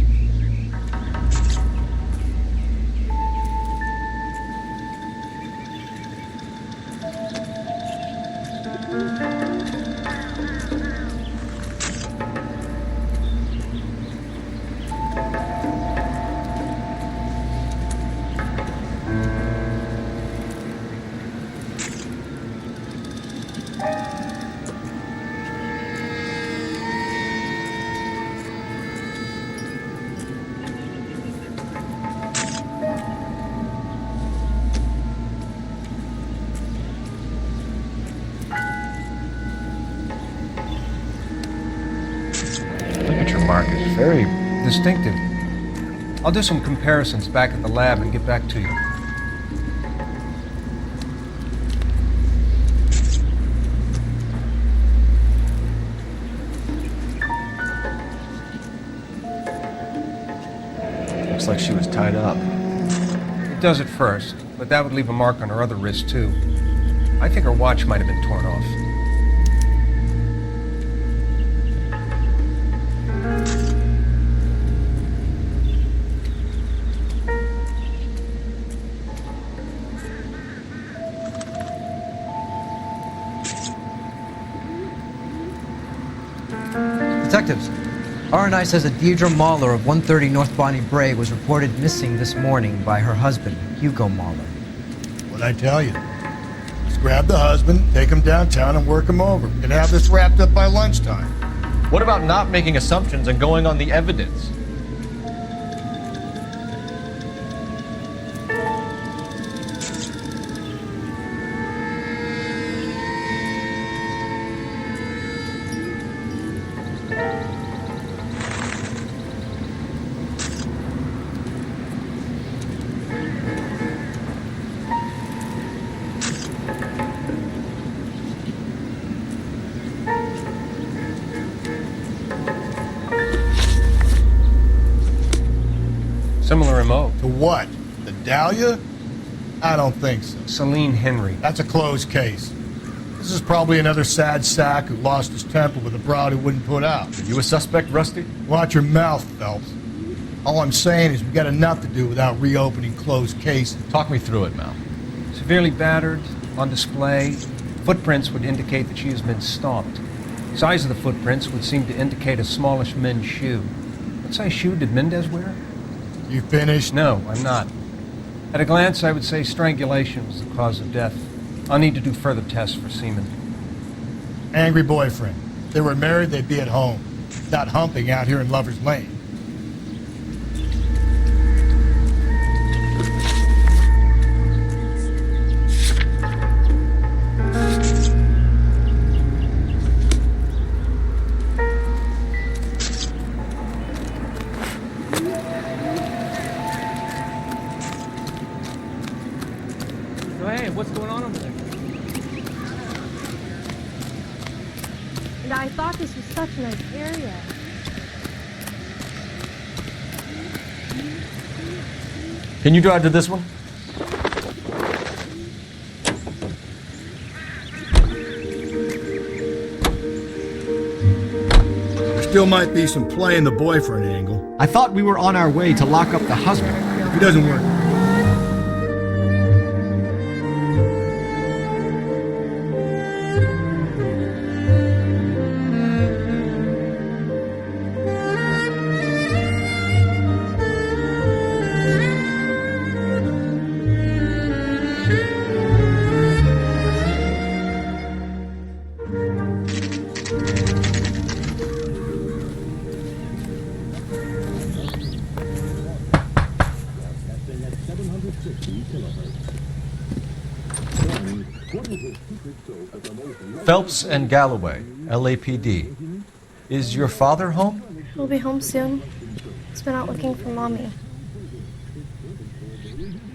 A: Mark is very
B: distinctive. I'll do some comparisons back at the lab and get back to you.
A: Looks like she was tied up.
B: It does at first, but that would leave a mark on her other wrist too. I think her watch might have been torn off.
W: Detectives, R&I says that Deidre Mahler of 130 North Bonnie Bray was reported missing this morning by her husband, Hugo Mahler.
M: What'd I tell you? Just grab the husband, take him downtown, and work him over. And have this wrapped up by lunchtime.
A: What about not making assumptions and going on the evidence?
B: Similar MO.
M: To what? The Dahlia? I don't think so.
B: Celine Henry.
M: That's a closed case. This is probably another sad sack who lost his temper with a broad who wouldn't put out.
A: Are you a suspect, Rusty?
M: Watch your mouth, Phelps. All I'm saying is we've got enough to do without reopening closed cases.
A: Talk me through it, Mal.
B: Severely battered, on display. Footprints would indicate that she has been stomped. Size of the footprints would seem to indicate a smallish men's shoe. What size shoe did Mendez wear?
M: You finished?
B: No, I'm not. At a glance, I would say strangulation was the cause of death. I'll need to do further tests for semen.
M: Angry boyfriend. If they were married, they'd be at home, not humping out here in Lover's Lane.
A: Can you drive to this one?
M: There still might be some playing the boyfriend angle.
I: I thought we were on our way to lock up the husband.
M: If it doesn't work,
A: Phelps and Galloway, LAPD. Is your father home?
J: He'll be home soon. He's been out looking for Mommy.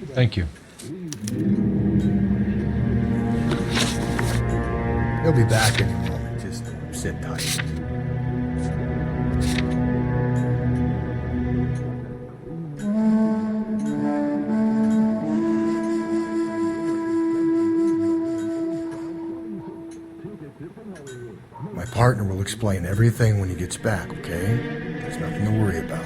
A: Thank you.
M: he'll be back in a moment. Just sit tight. My partner will explain everything when he gets back, okay? There's nothing to worry about.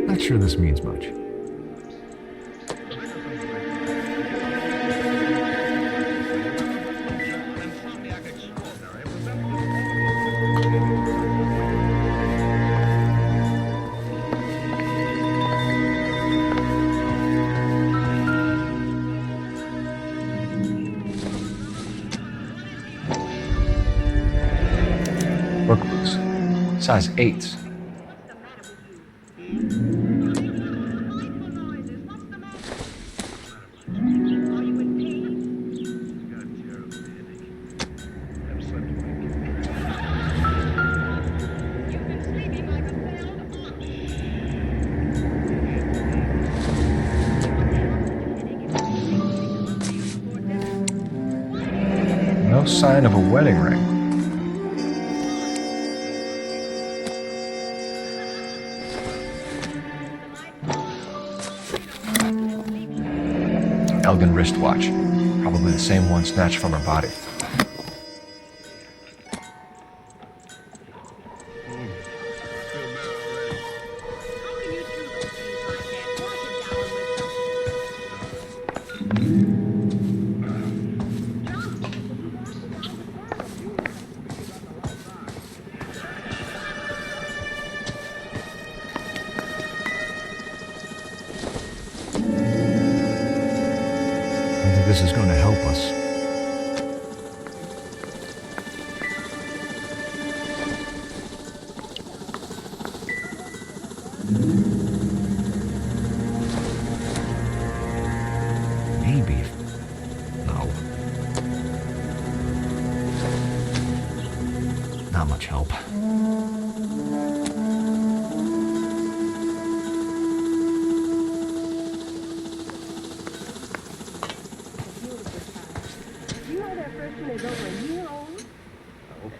I: Not sure this means much.
A: Work boots. Size 8s. No sign of a wedding ring. Elgin wristwatch. Probably the same one snatched from her body.
I: I think this is going to help us. Maybe. No. Not much help.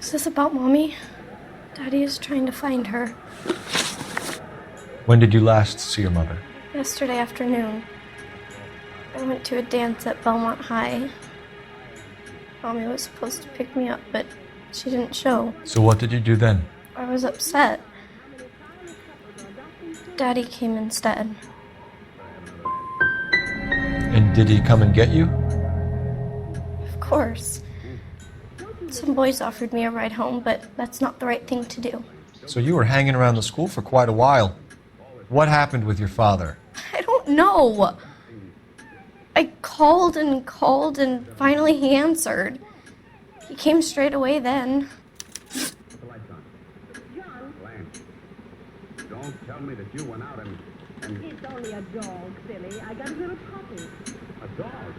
J: Is this about Mommy? Daddy is trying to find her.
A: When did you last see your mother?
J: Yesterday afternoon. I went to a dance at Belmont High. Mommy was supposed to pick me up, but she didn't show.
A: So what did you do then?
J: I was upset. Daddy came instead.
A: And did he come and get you?
J: Of course. Some boys offered me a ride home, but that's not the right thing to do.
A: So you were hanging around the school for quite a while. What happened with your father?
J: I don't know. I called and finally he answered. He came straight away then.
R: Don't tell me that you went out and... It's only a dog, silly. I got a little puppy. A dog?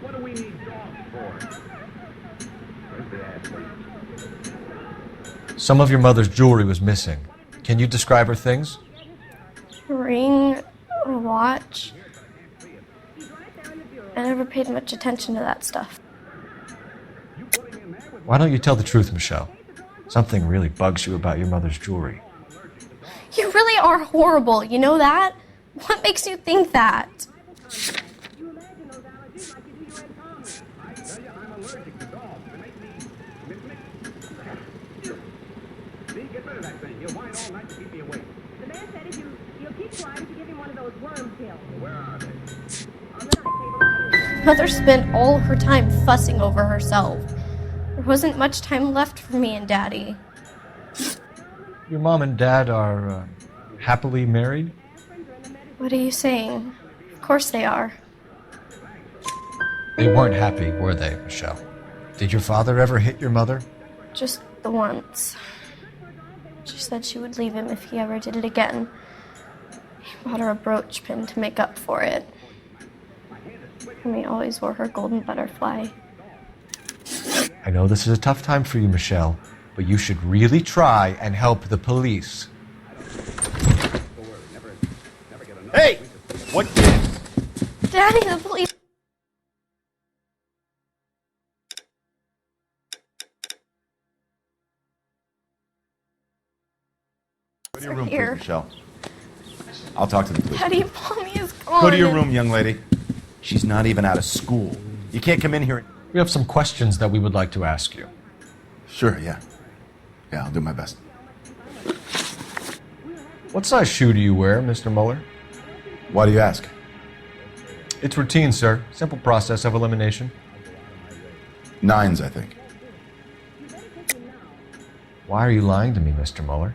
R: What do we need dogs for? Where's the ass?
A: Some of your mother's jewelry was missing. Can you describe her things?
J: A ring, a watch. I never paid much attention to that stuff.
A: Why don't you tell the truth, Michelle? Something really bugs you about your mother's jewelry.
J: You really are horrible, you know that? What makes you think that? Mother spent all her time fussing over herself. There wasn't much time left for me and Daddy.
A: Your mom and dad are happily married?
J: What are you saying? Of course they are.
A: They weren't happy, were they, Michelle? Did your father ever hit your mother?
J: Just the once. She said she would leave him if he ever did it again. He bought her a brooch pin to make up for it. And we always wore her golden butterfly.
A: I know this is a tough time for you, Michelle, but you should really try and help the police.
N: Hey! What gives?
J: Daddy, the police...
N: Go to your room,
J: Here.
N: please, Michelle. I'll talk to the police.
J: Daddy, Mommy is gone.
N: Go to your room, young lady. She's not even out of school. You can't come in here.
A: We have some questions that we would like to ask you.
N: Sure, yeah. Yeah, I'll do my best.
A: What size shoe do you wear, Mr. Mueller?
N: Why do you ask?
A: It's routine, sir. Simple process of elimination.
N: 9s, I think.
A: Why are you lying to me, Mr. Mueller?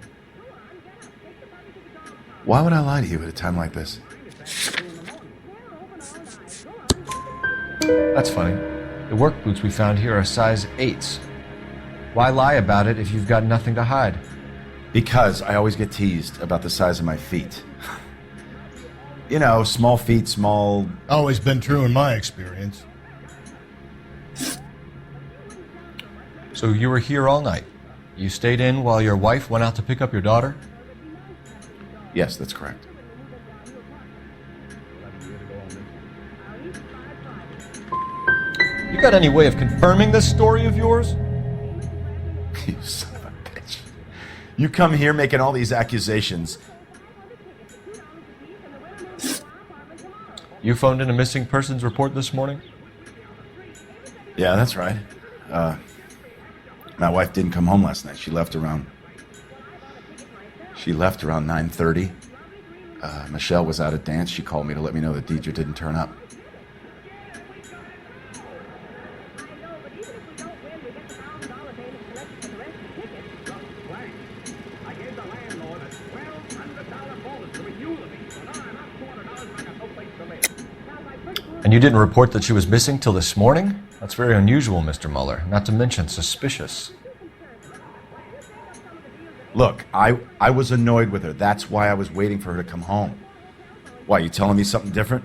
N: Why would I lie to you at a time like this?
A: That's funny. The work boots we found here are size 8s. Why lie about it if you've got nothing to hide?
N: Because I always get teased about the size of my feet. You know, small feet, small...
M: Always been true in my experience.
A: So you were here all night? You stayed in while your wife went out to pick up your daughter?
N: Yes, that's correct.
A: You got any way of confirming this story of yours?
N: You son of a bitch. You come here making all these accusations.
A: You phoned in a missing persons report this morning?
N: Yeah, that's right. My wife didn't come home last night. She left around 9:30. Michelle was out at dance. She called me to let me know that Deidre didn't turn up.
A: And you didn't report that she was missing till this morning? That's very unusual, Mr. Mueller, not to mention suspicious.
N: Look, I was annoyed with her. That's why I was waiting for her to come home. Why, you telling me something different?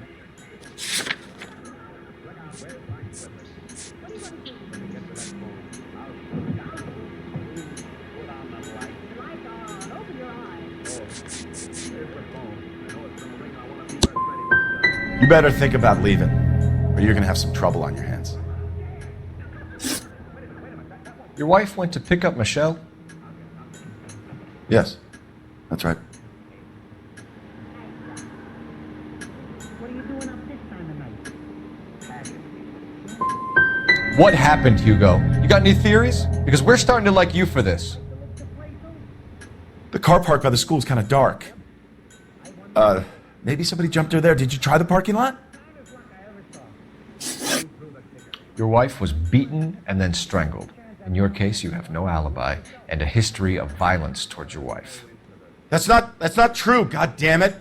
N: You better think about leaving, or you're gonna have some trouble on your hands.
A: Your wife went to pick up Michelle?
G: Yes, that's right.
R: What are you doing up this time of night?
A: What happened, Hugo? You got any theories? Because we're starting to like you for this.
L: The car park by the school is kind of dark. Maybe somebody jumped her there. Did you try the parking lot?
A: Your wife was beaten and then strangled. In your case, you have no alibi and a history of violence towards your wife.
L: That's not true, god damn it.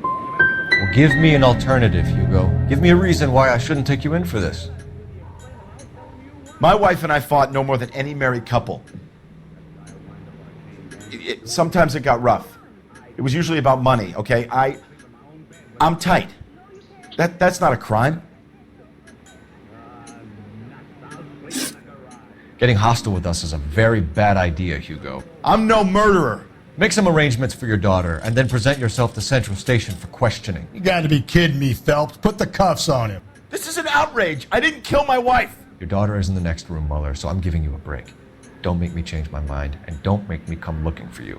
A: Well, give me an alternative, Hugo. Give me a reason why I shouldn't take you in for this.
L: My wife and I fought no more than any married couple. Sometimes it got rough. It was usually about money, okay? I'm tight. That's not a crime.
A: Getting hostile with us is a very bad idea, Hugo.
L: I'm no murderer.
A: Make some arrangements for your daughter, and then present yourself to Central Station for questioning.
M: You gotta be kidding me, Phelps. Put the cuffs on him.
L: This is an outrage. I didn't kill my wife.
A: Your daughter is in the next room, Muller, so I'm giving you a break. Don't make me change my mind, and don't make me come looking for you.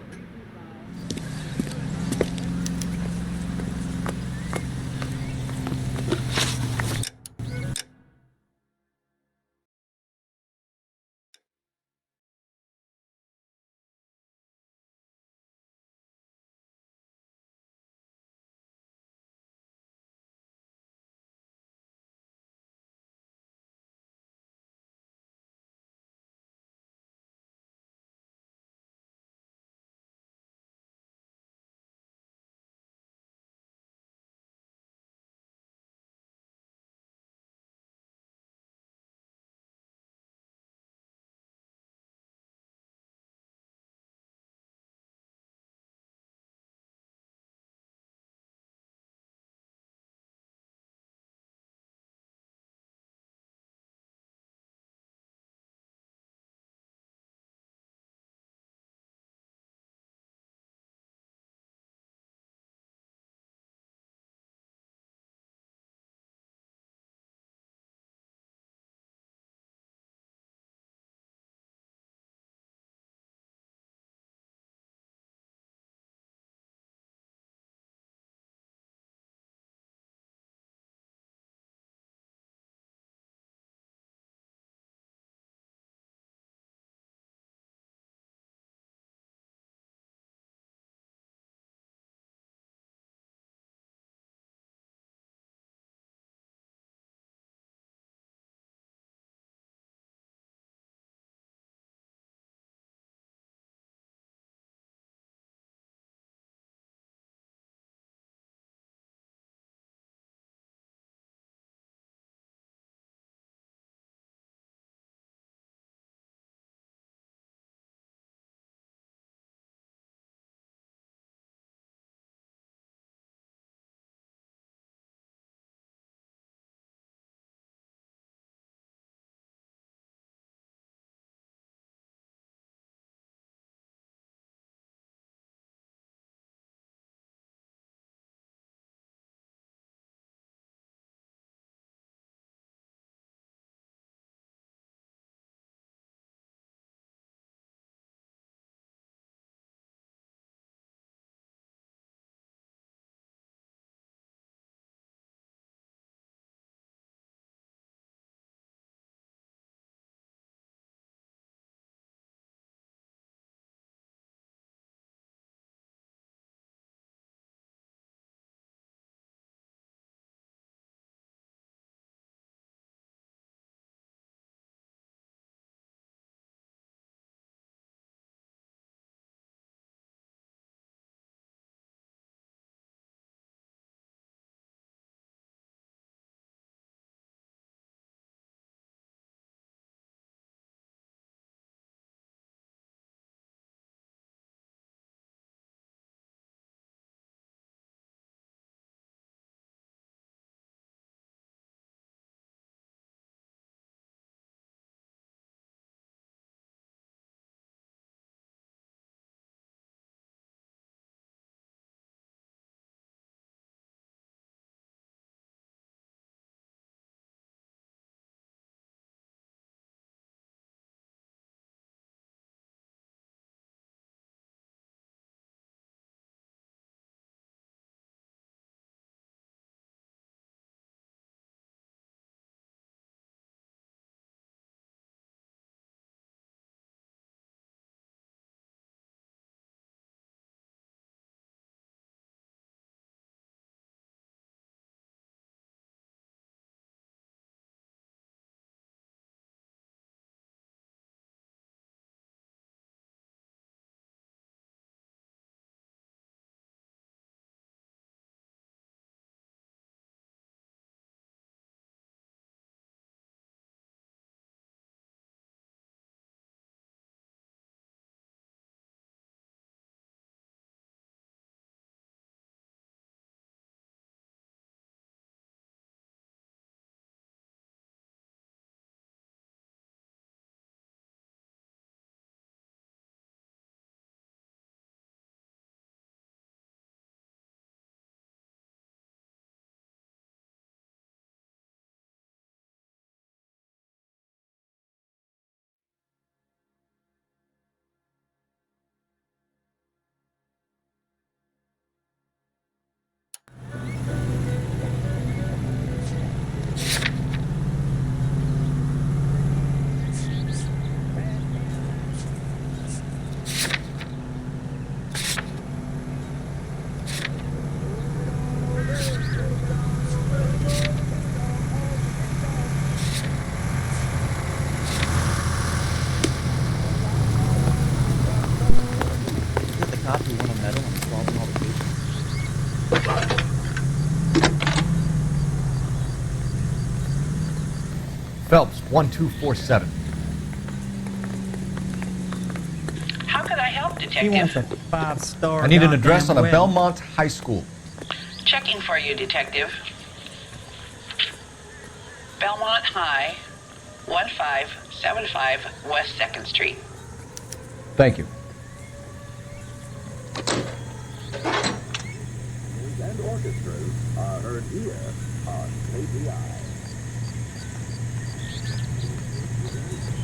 A: Phelps, 1247.
O: How could I help,
K: He
O: Detective?
K: wants a 5-star.
A: I need an address on a
K: goddamn
A: Belmont High School.
O: Checking for you, Detective. Belmont High, 1575 West 2nd Street.
A: Thank you.
R: And orchestras are heard here on KPI.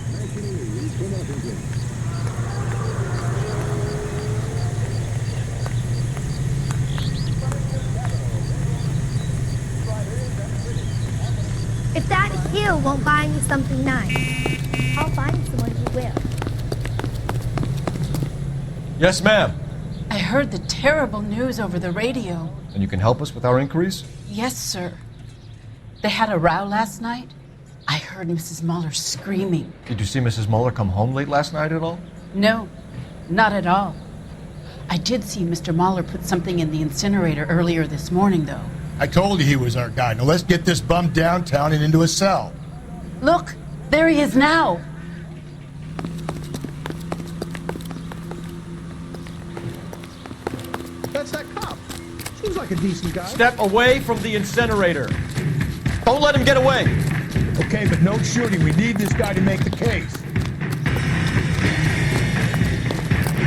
R: National News from Washington.
J: If that hill won't buy me something nice, I'll find someone who will.
A: Yes, ma'am.
G: I heard the terrible news over the radio.
A: And you can help us with our inquiries?
G: Yes, sir. They had a row last night. I heard Mrs. Muller screaming.
A: Did you see Mrs. Muller come home late last night at all?
G: No, not at all. I did see Mr. Muller put something in the incinerator earlier this morning, though.
M: I told you he was our guy. Now let's get this bum downtown and into a cell.
G: Look, there he is now.
N: That's that cop. Seems like a decent guy.
A: Step away from the incinerator. Don't let him get away.
N: Okay, but no shooting. We need this guy to make the case.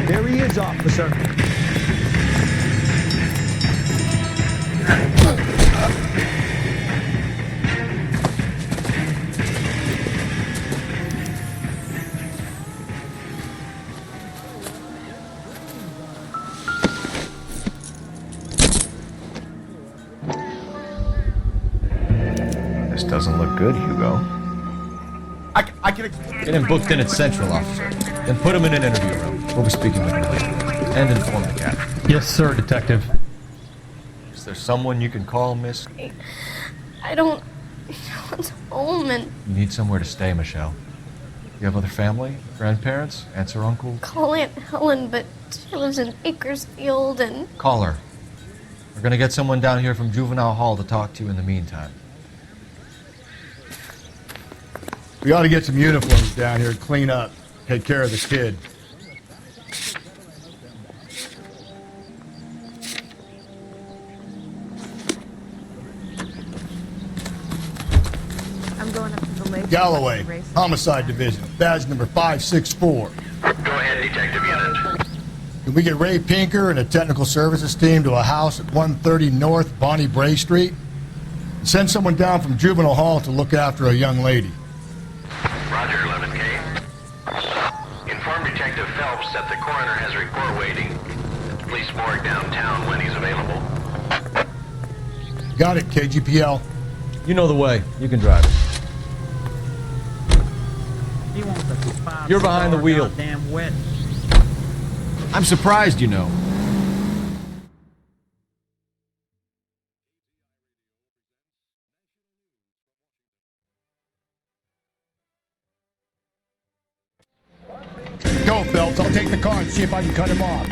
N: There he is, officer.
A: This doesn't look good, Hugo.
L: I can...
A: Get him booked in at Central, officer. Then put him in an interview room. We'll be speaking with him later. And inform the captain.
B: Yes, sir, Detective.
A: Is there someone you can call, miss?
J: I don't want home and
A: You need somewhere to stay, Michelle. You have other family? Grandparents? Aunts or uncles?
J: call Aunt Helen, but she lives in Bakersfield and
A: Call her. We're gonna get someone down here from Juvenile Hall to talk to you in the meantime.
M: We ought to get some uniforms down here and clean up. Take care of the kid.
V: I'm going up to the lake.
M: Galloway, Homicide Division, badge number 564.
R: Go ahead, Detective Unit.
M: Can we get Ray Pinker and a technical services team to a house at 130 North Bonnie Bray Street? And send someone down from Juvenile Hall to look after a young lady.
R: Roger, 11K. Inform Detective Phelps that the coroner has a report waiting at the police morgue downtown when he's available.
M: Got it, KGPL.
A: You know the way. You can drive it.
K: He wants a 5-star.
A: You're behind the wheel.
K: Goddamn wet.
A: I'm surprised you know.
N: Go, Phelps. I'll take the car and see if I can cut him off.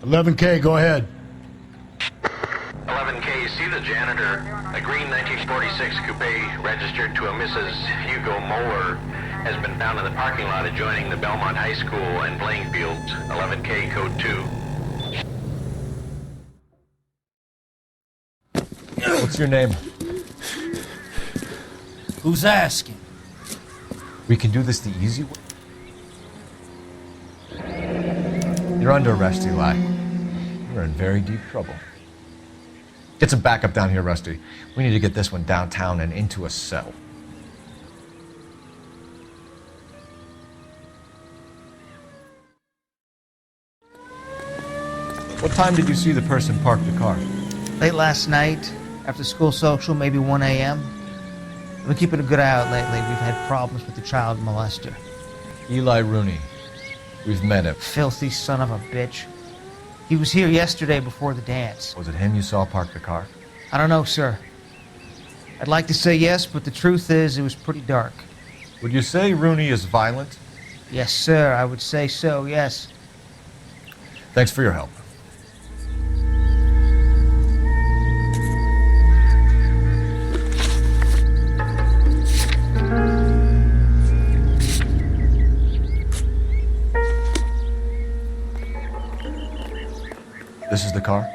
M: 11K, go ahead.
F: 11K, see the janitor. A green 1946 coupe registered to a Mrs. Hugo Moeller has been found in the parking lot adjoining the Belmont High School and playing fields. 11K, code 2.
A: What's your name?
P: Who's asking?
A: We can do this the easy way. You're under arrest, Eli. You're in very deep trouble. Get some backup down here, Rusty. We need to get this one downtown and into a cell. What time did you see the person park the car?
P: Late last night, after school social, maybe 1 a.m. I've been keeping a good eye out lately. We've had problems with the child molester.
A: Eli Rooney. We've met him.
P: Filthy son of a bitch. He was here yesterday before the dance.
A: Was it him you saw park the car?
P: I don't know, sir. I'd like to say yes, but the truth is it was pretty dark.
A: Would you say Rooney is violent?
P: Yes, sir. I would say so, yes.
A: Thanks for your help. This is the car?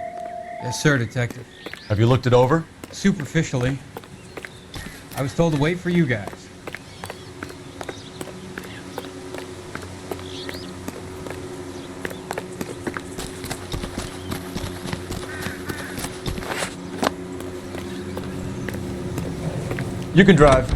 Q: Yes, sir, Detective.
A: Have you looked it over?
Q: Superficially. I was told to wait for you guys.
A: You can drive.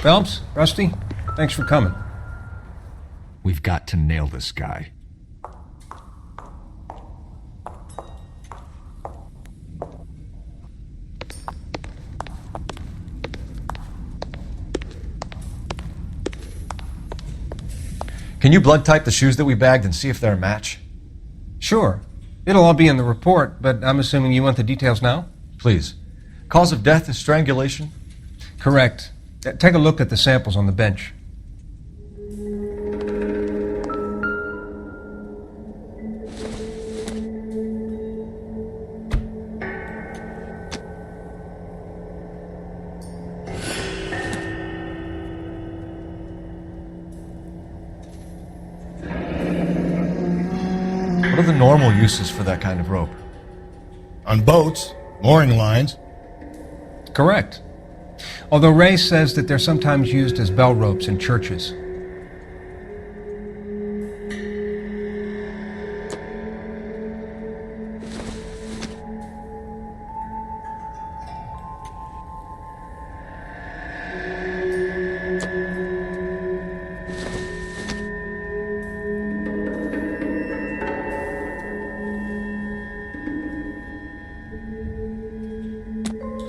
X: Phelps, Rusty, thanks for coming.
A: We've got to nail this guy. Can you blood type the shoes that we bagged and see if they're a match?
X: Sure. It'll all be in the report, but I'm assuming you want the details now?
A: Please. Cause of death is strangulation?
X: Correct. Take a look at the samples on the bench.
A: What are the normal uses for that kind of rope?
M: On boats, mooring lines.
X: Correct. Although Ray says that they're sometimes used as bell ropes in churches.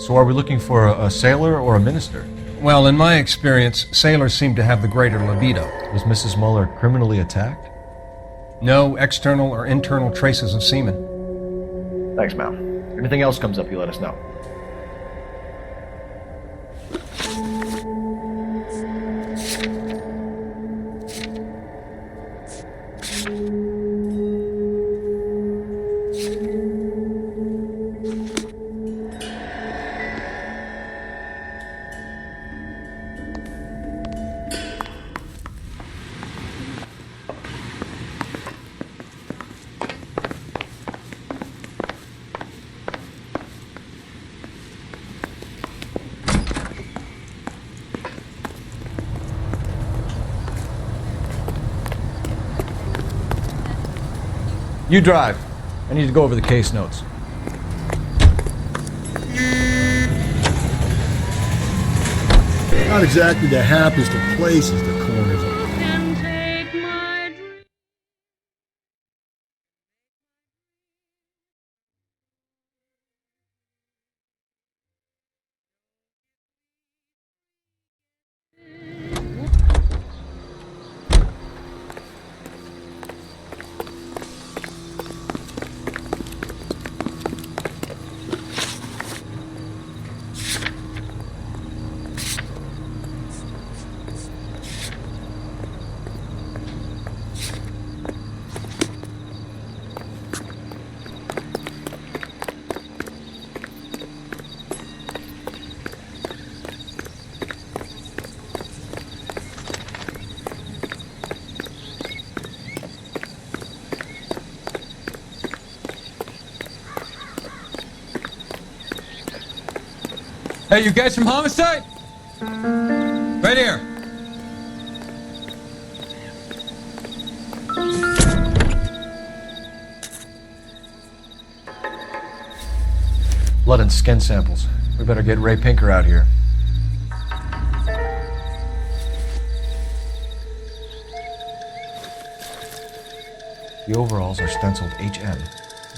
A: So are we looking for a sailor or a minister?
X: Well, in my experience, sailors seem to have the greater libido.
A: Was Mrs. Muller criminally attacked?
X: No external or internal traces of semen.
A: Thanks, Mal. If anything else comes up, you let us know. You drive. I need to go over the case notes.
M: Not exactly the happiest of places, the corners are.
H: Hey, you guys from Homicide? Right here.
A: Blood and skin samples. We better get Ray Pinker out here. The overalls are stenciled HM.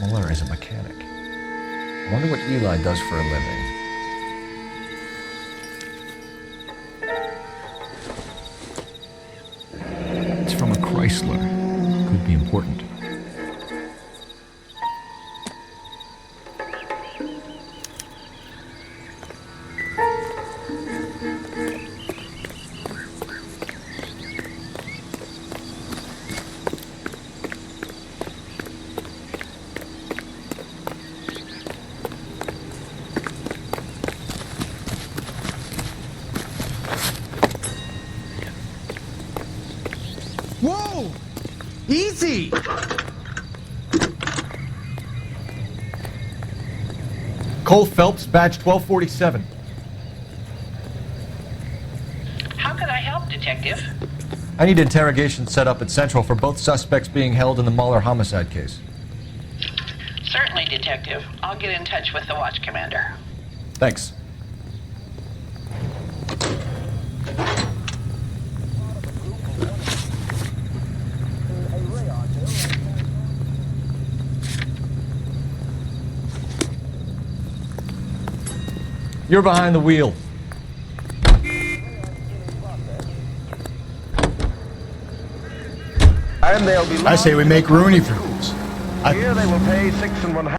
A: Muller is a mechanic. I wonder what Eli does for a living. It's from a Chrysler. Could be important.
P: Whoa! Easy!
A: Cole Phelps, badge 1247.
O: How can I help, Detective?
A: I need interrogation set up at Central for both suspects being held in the Muller homicide case.
O: Certainly, Detective. I'll get in touch with the watch commander.
A: Thanks. You're behind the wheel.
I: And they'll be.
M: I say we make Rooney for this.
I: Here they will pay 6 1/2.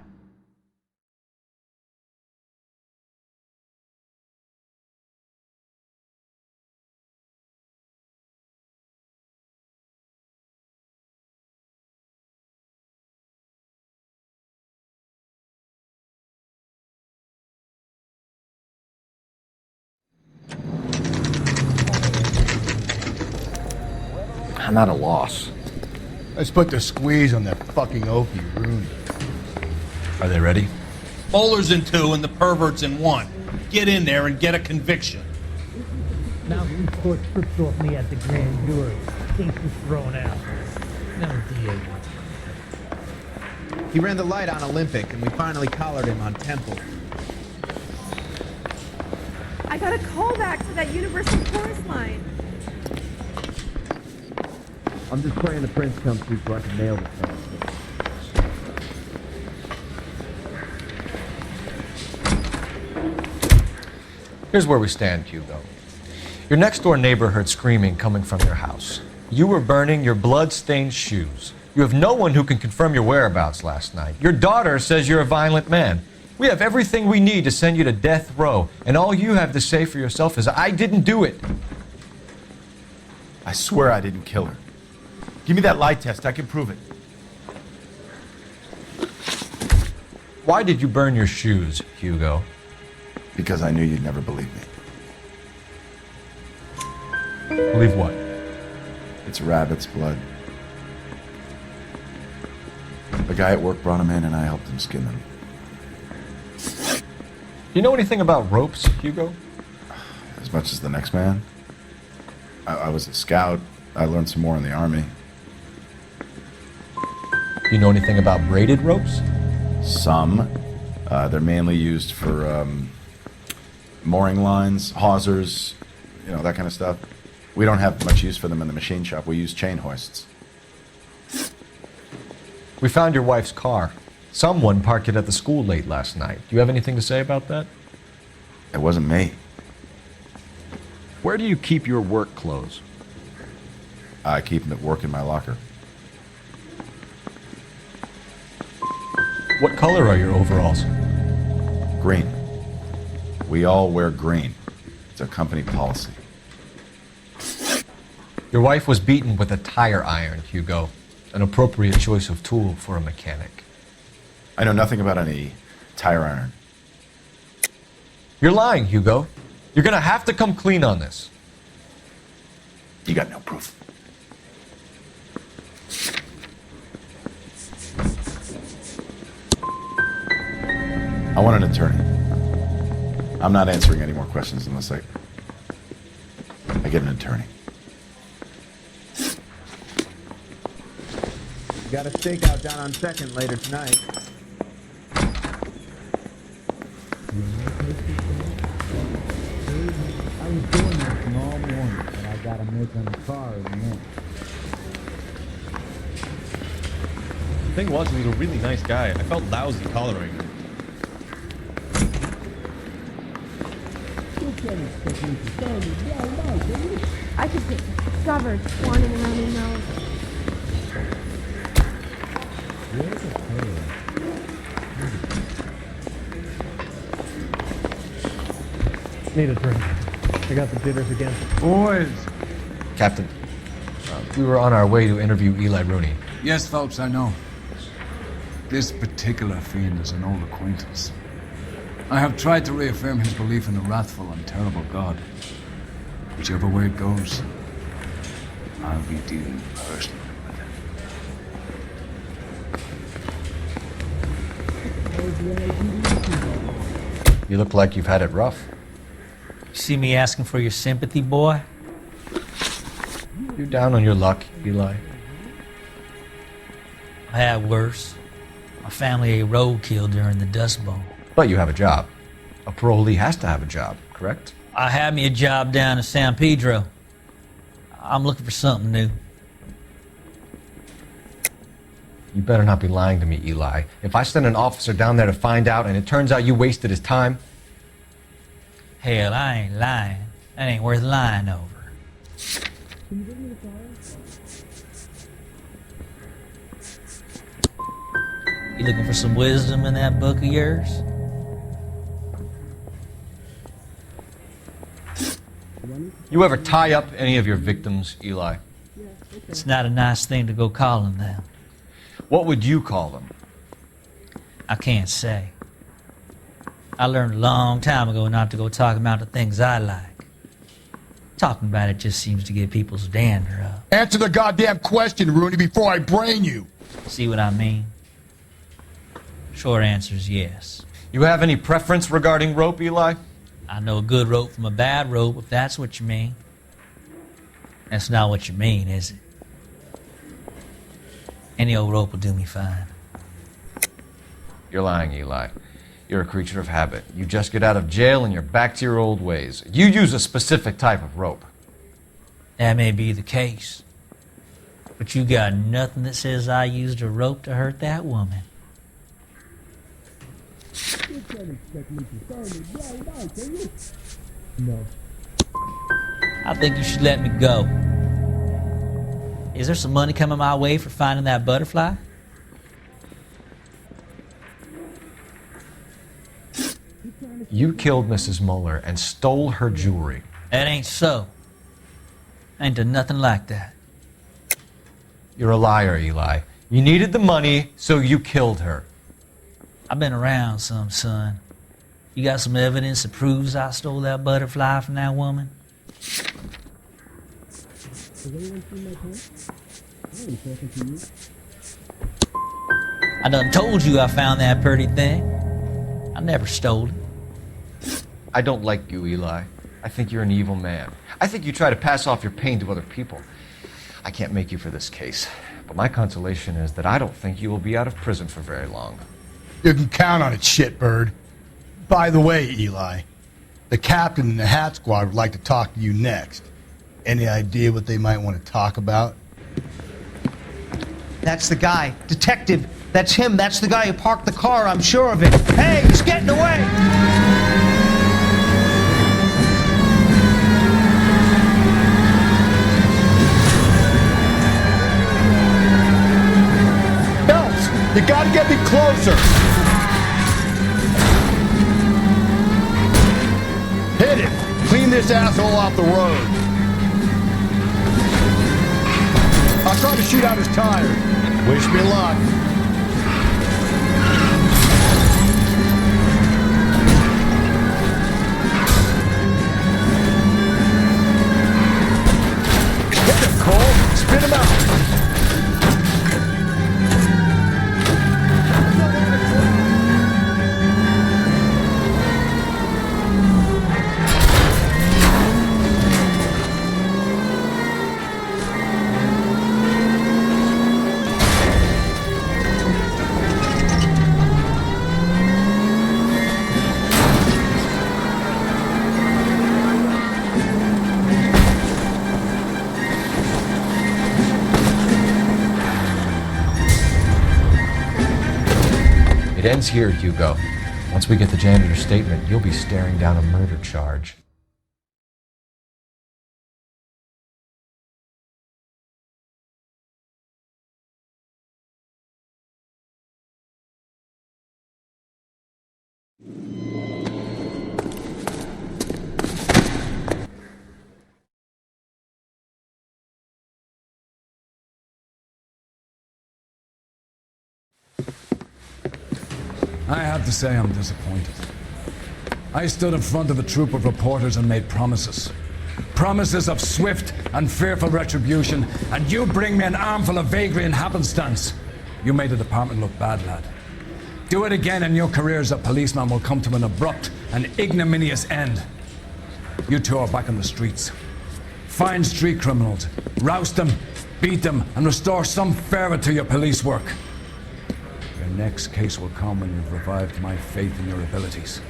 A: I'm at a loss.
M: Let's put the squeeze on that fucking Okie Rooney.
A: Are they ready?
B: Bowler's in 2 and the pervert's in 1. Get in there and get a conviction.
K: Now the court tripped off me at the grand jury. Case was thrown out. No DA.
C: He ran the light on Olympic, and we finally collared him on Temple.
V: I got a call back to that Universal Chorus line.
C: I'm just praying the prince comes through so I can nail this fellow.
A: Here's where we stand, Hugo. Your next-door neighbor heard screaming coming from your house. You were burning your blood-stained shoes. You have no one who can confirm your whereabouts last night. Your daughter says you're a violent man. We have everything we need to send you to death row, and all you have to say for yourself is, I didn't do it.
L: I swear I didn't kill her. Give me that lie test. I can prove it.
A: Why did you burn your shoes, Hugo?
L: Because I knew you'd never believe me.
A: Believe what?
L: It's rabbit's blood. A guy at work brought him in and I helped him skin them.
A: Do you know anything about ropes, Hugo?
L: As much as the next man. I was a scout. I learned some more in the army.
A: Do you know anything about braided ropes?
L: Some. They're mainly used for mooring lines, hawsers, you know, that kind of stuff. We don't have much use for them in the machine shop. We use chain hoists.
A: We found your wife's car. Someone parked it at the school late last night. Do you have anything to say about that?
L: It wasn't me.
A: Where do you keep your work clothes?
L: I keep them at work in my locker.
A: What color are your overalls?
L: Green. We all wear green. It's a company policy.
A: Your wife was beaten with a tire iron, Hugo. An appropriate choice of tool for a mechanic.
L: I know nothing about any tire iron.
A: You're lying, Hugo. You're gonna have to come clean on this.
L: You got no proof. I want an attorney. I'm not answering any more questions unless I get an attorney.
D: Got a stakeout down on 2nd later tonight.
C: I was doing this all morning, but I gotta make on the car in a minute.
E: The thing was, he was a really nice guy. I felt lousy tolerating him.
J: I could get discovered swanning around your nose.
S: Need a drink. I got the jitters again.
H: Boys!
A: Captain, we were on our way to interview Eli Rooney.
H: Yes, Phelps, I know. This particular fiend is an old acquaintance. I have tried to reaffirm his belief in a wrathful and terrible God. Whichever way it goes, I'll be dealing personally with him.
A: You look like you've had it rough.
K: See me asking for your sympathy, boy?
A: You're down on your luck, Eli.
K: I had worse. My family ate roadkill during the Dust Bowl.
A: But you have a job. A parolee has to have a job, correct?
K: I had me a job down in San Pedro. I'm looking for something new.
A: You better not be lying to me, Eli. If I send an officer down there to find out and it turns out you wasted his time...
K: Hell, I ain't lying. That ain't worth lying over. You looking for some wisdom in that book of yours?
A: You ever tie up any of your victims, Eli?
K: It's not a nice thing to go calling them.
A: What would you call them?
K: I can't say. I learned a long time ago not to go talking about the things I like. Talking about it just seems to get people's dander up.
N: Answer the goddamn question, Rooney, before I brain you.
K: See what I mean? Short answer is yes.
A: You have any preference regarding rope, Eli?
K: I know a good rope from a bad rope, if that's what you mean. That's not what you mean, is it? Any old rope will do me fine.
A: You're lying, Eli. You're a creature of habit. You just get out of jail and you're back to your old ways. You use a specific type of rope.
K: That may be the case. But you got nothing that says I used a rope to hurt that woman.
C: No.
K: I think you should let me go. Is there some money coming my way for finding that butterfly?
A: You killed Mrs. Muller and stole her jewelry.
K: That ain't so. I ain't done nothing like that.
A: You're a liar, Eli. You needed the money, so you killed her.
K: I've been around some, son. You got some evidence that proves I stole that butterfly from that woman? I done told you I found that pretty thing. I never stole it.
A: I don't like you, Eli. I think you're an evil man. I think you try to pass off your pain to other people. I can't make you for this case, but my consolation is that I don't think you will be out of prison for very long.
M: You can count on it, shitbird. By the way, Eli, The captain and the hat squad would like to talk to you next. Any idea what they might want to talk about?
P: That's the guy. Detective. That's him. That's the guy who parked the car. I'm sure of it. Hey, he's getting away!
M: Phelps, you gotta get me closer! Hit it! Clean this asshole off the road. I'll try to shoot out his tires. Wish me luck. Hit him, Cole! Spin him out!
A: It ends here, Hugo. Once we get the janitor's statement, you'll be staring down a murder charge.
H: I have to say I'm disappointed. I stood in front of a troop of reporters and made promises. Promises of swift and fearful retribution, and you bring me an armful of vagary and happenstance. You made the department look bad, lad. Do it again and your career as a policeman will come to an abrupt and ignominious end. You two are back on the streets. Find street criminals, roust them, beat them, and restore some fervor to your police work. Your next case will come when you've revived my faith in your abilities.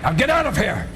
H: Now get out of here!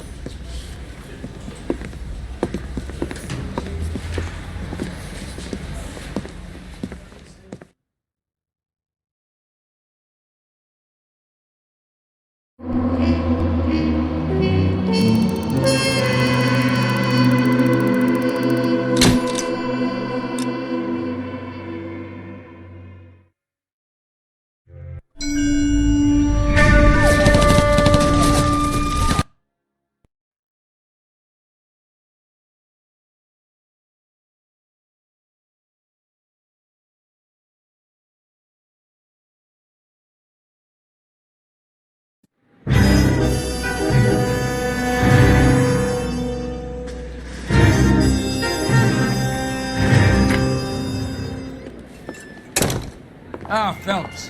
H: Ah, Phelps.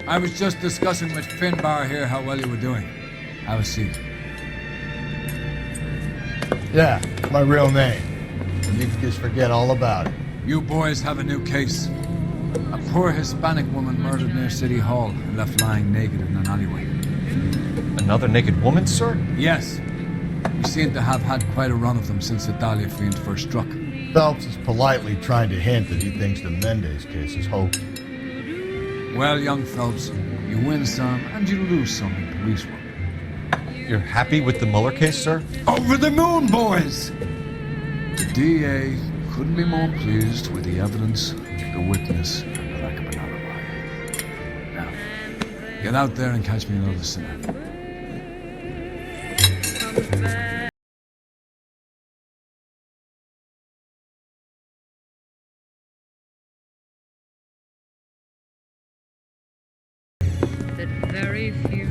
H: I was just discussing with Finbar here how well you were doing. Have a seat.
M: Yeah, my real name. You can just forget all about it.
H: You boys have a new case. A poor Hispanic woman murdered near City Hall and left lying naked in an alleyway.
A: Another naked woman, sir?
H: Yes. You seem to have had quite a run of them since the Dahlia fiend first struck.
M: Phelps is politely trying to hint that he thinks the Mendez case is hokey.
H: Well, young Phelps, you win some and you lose some in police work.
A: You're happy with the Mueller case, sir?
H: Over the moon, boys! The DA couldn't be more pleased with the evidence, the witness, and the lack of an alibi. Now, get out there and catch me another sinner.
G: That very few